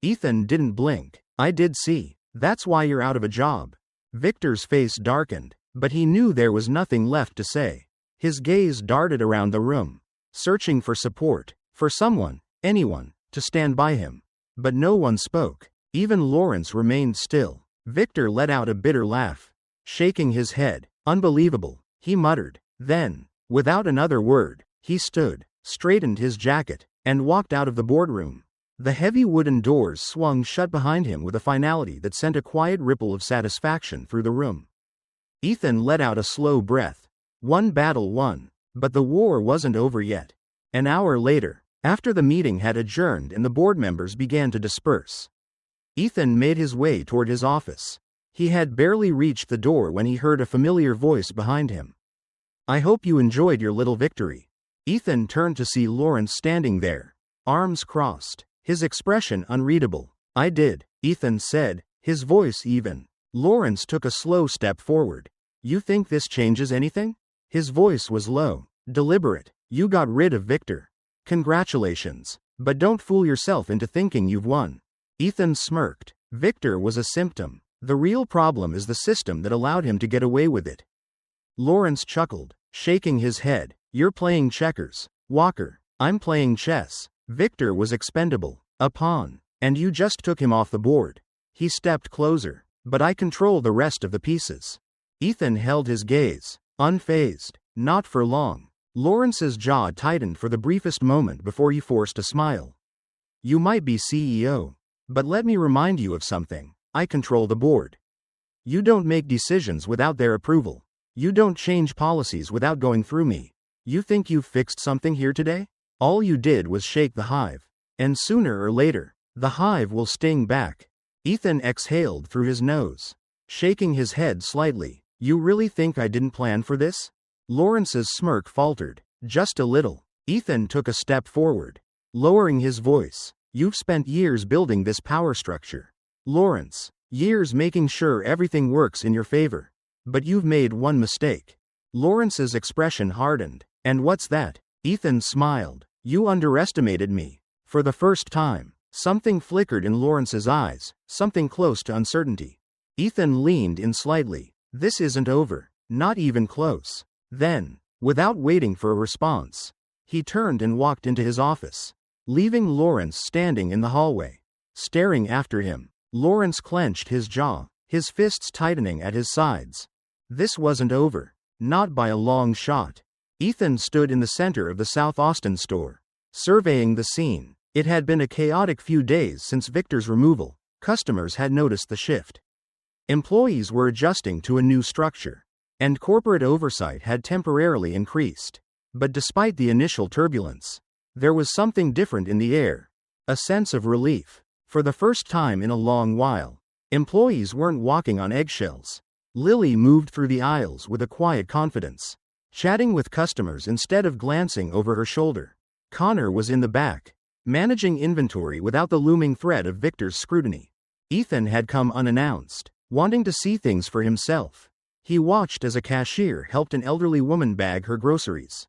Speaker 1: Ethan didn't blink. I did see. That's why you're out of a job. Victor's face darkened, but he knew there was nothing left to say. His gaze darted around the room, searching for support, for someone, anyone, to stand by him. But no one spoke. Even Lawrence remained still. Victor let out a bitter laugh, shaking his head. Unbelievable, he muttered. Then, without another word, he stood, straightened his jacket, and walked out of the boardroom. The heavy wooden doors swung shut behind him with a finality that sent a quiet ripple of satisfaction through the room. Ethan let out a slow breath. One battle won, but the war wasn't over yet. An hour later, after the meeting had adjourned and the board members began to disperse, Ethan made his way toward his office. He had barely reached the door when he heard a familiar voice behind him. I hope you enjoyed your little victory. Ethan turned to see Lawrence standing there, arms crossed, his expression unreadable. I did, Ethan said, his voice even. Lawrence took a slow step forward. You think this changes anything? His voice was low, deliberate. You got rid of Victor. Congratulations. But don't fool yourself into thinking you've won. Ethan smirked. Victor was a symptom. The real problem is the system that allowed him to get away with it. Lawrence chuckled, shaking his head. You're playing checkers, Walker. I'm playing chess. Victor was expendable, a pawn. And you just took him off the board. He stepped closer. But I control the rest of the pieces. Ethan held his gaze, unfazed. Not for long. Lawrence's jaw tightened for the briefest moment before he forced a smile. You might be CEO. But let me remind you of something. I control the board. You don't make decisions without their approval. You don't change policies without going through me. You think you've fixed something here today? All you did was shake the hive. And sooner or later, the hive will sting back. Ethan exhaled through his nose, shaking his head slightly. You really think I didn't plan for this? Lawrence's smirk faltered, just a little. Ethan took a step forward, lowering his voice. You've spent years building this power structure, Lawrence. Years making sure everything works in your favor. But you've made one mistake. Lawrence's expression hardened. And what's that? Ethan smiled. You underestimated me. For the first time, something flickered in Lawrence's eyes, something close to uncertainty. Ethan leaned in slightly. This isn't over. Not even close. Then, without waiting for a response, he turned and walked into his office, leaving Lawrence standing in the hallway, staring after him. Lawrence clenched his jaw, his fists tightening at his sides. This wasn't over. Not by a long shot. Ethan stood in the center of the South Austin store, surveying the scene. It had been a chaotic few days since Victor's removal. Customers had noticed the shift. Employees were adjusting to a new structure, and corporate oversight had temporarily increased. But despite the initial turbulence, there was something different in the air. A sense of relief. For the first time in a long while, employees weren't walking on eggshells. Lily moved through the aisles with a quiet confidence, chatting with customers instead of glancing over her shoulder. Connor was in the back, managing inventory without the looming threat of Victor's scrutiny. Ethan had come unannounced, wanting to see things for himself. He watched as a cashier helped an elderly woman bag her groceries.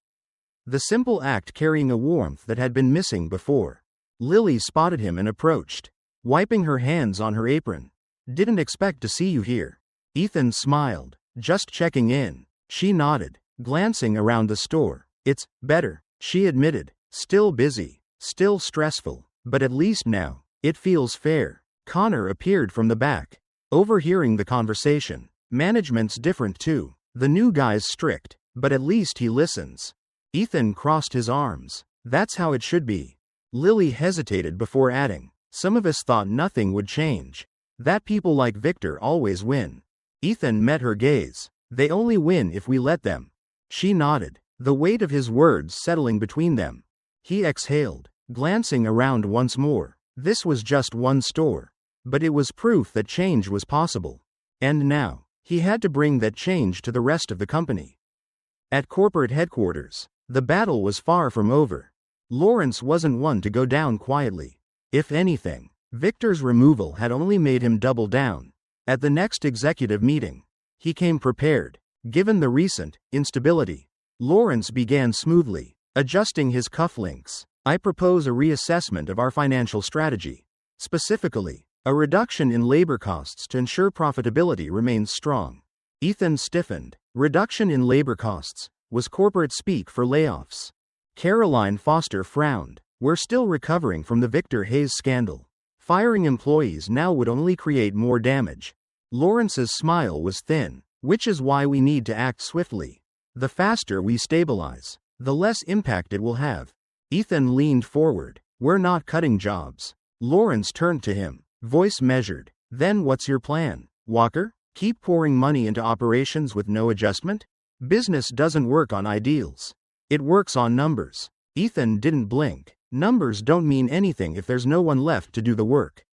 Speaker 1: The simple act carrying a warmth that had been missing before. Lily spotted him and approached, wiping her hands on her apron. Didn't expect to see you here. Ethan smiled. Just checking in. She nodded, glancing around the store. It's better, she admitted. Still busy, still stressful, but at least now, it feels fair. Connor appeared from the back, overhearing the conversation. Management's different too. The new guy's strict, but at least he listens. Ethan crossed his arms. That's how it should be. Lily hesitated before adding, some of us thought nothing would change. That people like Victor always win. Ethan met her gaze. They only win if we let them. She nodded, the weight of his words settling between them. He exhaled, glancing around once more. This was just one store, but it was proof that change was possible. And now, he had to bring that change to the rest of the company. At corporate headquarters, the battle was far from over. Lawrence wasn't one to go down quietly. If anything, Victor's removal had only made him double down. At the next executive meeting, he came prepared. Given the recent instability, Lawrence began smoothly, adjusting his cufflinks. I propose a reassessment of our financial strategy. Specifically, a reduction in labor costs to ensure profitability remains strong. Ethan stiffened. Reduction in labor costs was corporate speak for layoffs. Caroline Foster frowned. We're still recovering from the Victor Hayes scandal. Firing employees now would only create more damage. Lawrence's smile was thin, which is why we need to act swiftly. The faster we stabilize, the less impact it will have. Ethan leaned forward. We're not cutting jobs. Lawrence turned to him, voice measured. Then what's your plan, Walker? Keep pouring money into operations with no adjustment? Business doesn't work on ideals. It works on numbers. Ethan didn't blink. Numbers don't mean anything if there's no one left to do the work.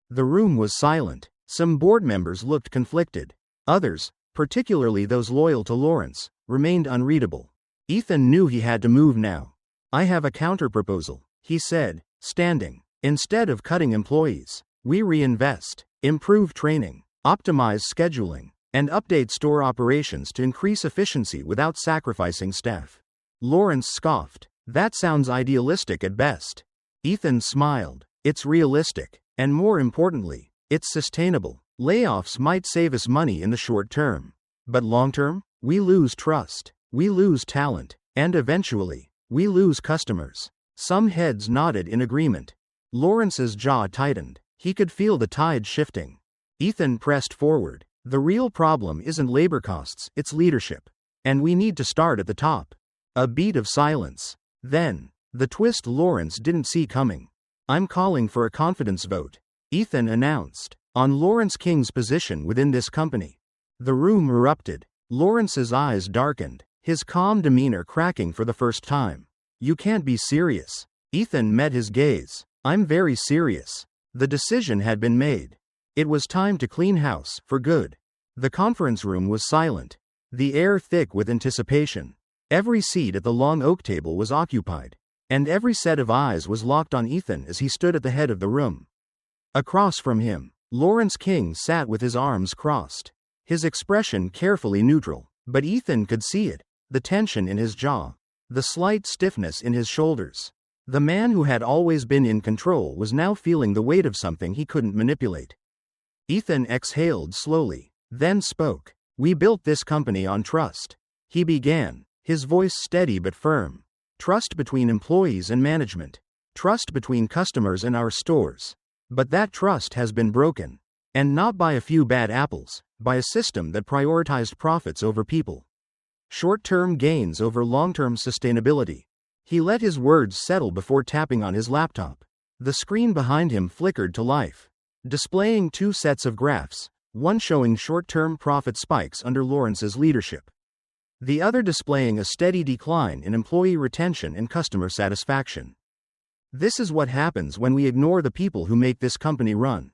Speaker 1: The room was silent. Some board members looked conflicted. Others, particularly those loyal to Lawrence, remained unreadable. Ethan knew he had to move now. I have a counterproposal, he said, standing. Instead of cutting employees, we reinvest, improve training, optimize scheduling, and update store operations to increase efficiency without sacrificing staff. Lawrence scoffed. That sounds idealistic at best. Ethan smiled. It's realistic, and more importantly, it's sustainable. Layoffs might save us money in the short term, but long term, we lose trust, we lose talent, and eventually, we lose customers. Some heads nodded in agreement. Lawrence's jaw tightened. He could feel the tide shifting. Ethan pressed forward. The real problem isn't labor costs, it's leadership. And we need to start at the top. A beat of silence. Then, the twist Lawrence didn't see coming. I'm calling for a confidence vote, Ethan announced, on Lawrence King's position within this company. The room erupted. Lawrence's eyes darkened, his calm demeanor cracking for the first time. You can't be serious. Ethan met his gaze. I'm very serious. The decision had been made. It was time to clean house, for good. The conference room was silent, the air thick with anticipation. Every seat at the long oak table was occupied, and every set of eyes was locked on Ethan as he stood at the head of the room. Across from him, Lawrence King sat with his arms crossed, his expression carefully neutral, but Ethan could see it, the tension in his jaw, the slight stiffness in his shoulders. The man who had always been in control was now feeling the weight of something he couldn't manipulate. Ethan exhaled slowly, then spoke. We built this company on trust. He began, his voice steady but firm. Trust between employees and management. Trust between customers and our stores. But that trust has been broken. And not by a few bad apples, by a system that prioritized profits over people. Short-term gains over long-term sustainability. He let his words settle before tapping on his laptop. The screen behind him flickered to life, displaying two sets of graphs, one showing short-term profit spikes under Lawrence's leadership, the other displaying a steady decline in employee retention and customer satisfaction. This is what happens when we ignore the people who make this company run.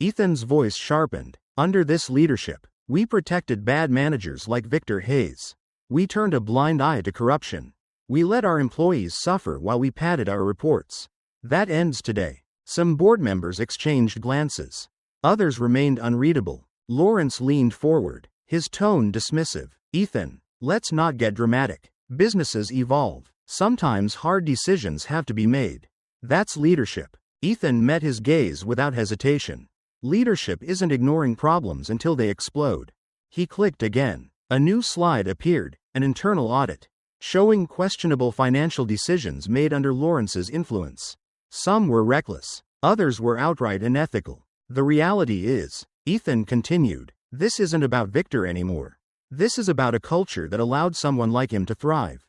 Speaker 1: Ethan's voice sharpened. Under this leadership, we protected bad managers like Victor Hayes. We turned a blind eye to corruption. We let our employees suffer while we padded our reports. That ends today. Some board members exchanged glances. Others remained unreadable. Lawrence leaned forward, his tone dismissive. Ethan, let's not get dramatic. Businesses evolve. Sometimes hard decisions have to be made. That's leadership. Ethan met his gaze without hesitation. Leadership isn't ignoring problems until they explode. He clicked again. A new slide appeared, an internal audit, showing questionable financial decisions made under Lawrence's influence. Some were reckless, others were outright unethical. The reality is, Ethan continued, this isn't about Victor anymore. This is about a culture that allowed someone like him to thrive.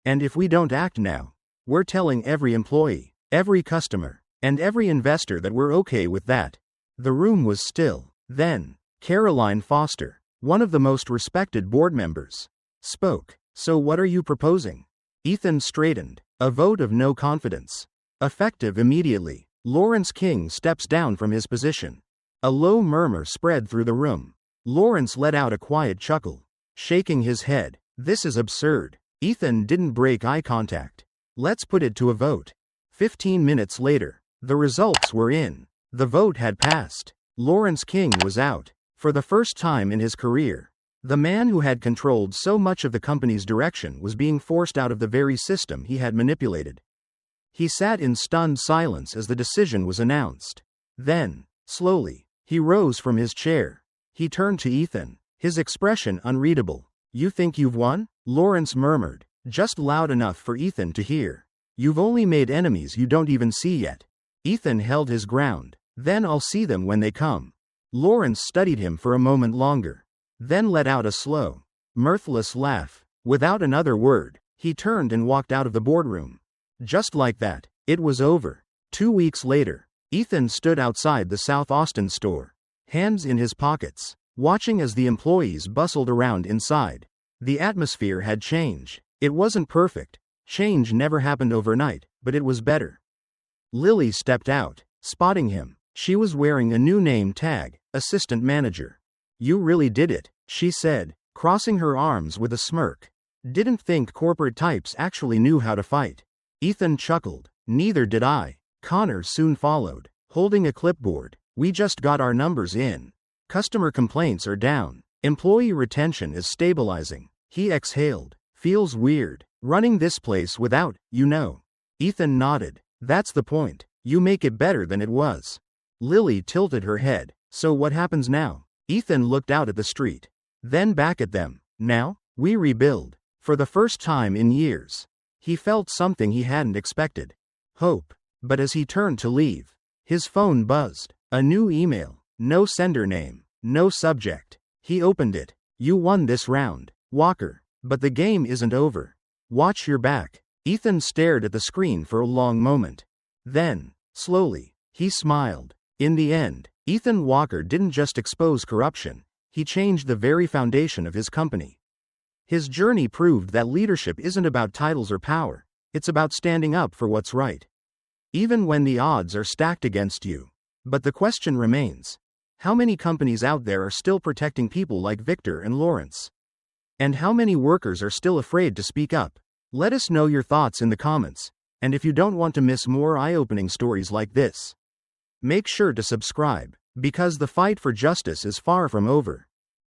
Speaker 1: And if we don't act now, we're telling every employee, every customer, and every investor that we're okay with that. The room was still. Then, Caroline Foster, one of the most respected board members, spoke. So what are you proposing? Ethan straightened. A vote of no confidence. Effective immediately. Lawrence King steps down from his position. A low murmur spread through the room. Lawrence let out a quiet chuckle, shaking his head. This is absurd. Ethan didn't break eye contact. Let's put it to a vote. 15 minutes later, the results were in. The vote had passed. Lawrence King was out. For the first time in his career, the man who had controlled so much of the company's direction was being forced out of the very system he had manipulated. He sat in stunned silence as the decision was announced. Then, slowly, he rose from his chair. He turned to Ethan, his expression unreadable. You think you've won? Lawrence murmured, just loud enough for Ethan to hear. You've only made enemies you don't even see yet. Ethan held his ground. Then I'll see them when they come. Lawrence studied him for a moment longer, then let out a slow, mirthless laugh. Without another word, he turned and walked out of the boardroom. Just like that, it was over. 2 weeks later, Ethan stood outside the South Austin store, hands in his pockets, watching as the employees bustled around inside. The atmosphere had changed. It wasn't perfect. Change never happened overnight, but it was better. Lily stepped out, spotting him. She was wearing a new name tag, assistant manager. You really did it, she said, crossing her arms with a smirk. Didn't think corporate types actually knew how to fight. Ethan chuckled. Neither did I. Connor soon followed, holding a clipboard. We just got our numbers in. Customer complaints are down. Employee retention is stabilizing. He exhaled. Feels weird, running this place without, you know. Ethan nodded. That's the point. You make it better than it was. Lily tilted her head. So what happens now? Ethan looked out at the street, then back at them. Now, we rebuild. For the first time in years, he felt something he hadn't expected. Hope. But as he turned to leave, his phone buzzed. A new email. No sender name. No subject. He opened it. You won this round, Walker. But the game isn't over. Watch your back. Ethan stared at the screen for a long moment. Then, slowly, he smiled. In the end, Ethan Walker didn't just expose corruption, he changed the very foundation of his company. His journey proved that leadership isn't about titles or power, it's about standing up for what's right, even when the odds are stacked against you. But the question remains, how many companies out there are still protecting people like Victor and Lawrence? And how many workers are still afraid to speak up? Let us know your thoughts in the comments, and if you don't want to miss more eye-opening stories like this, make sure to subscribe, because the fight for justice is far from over.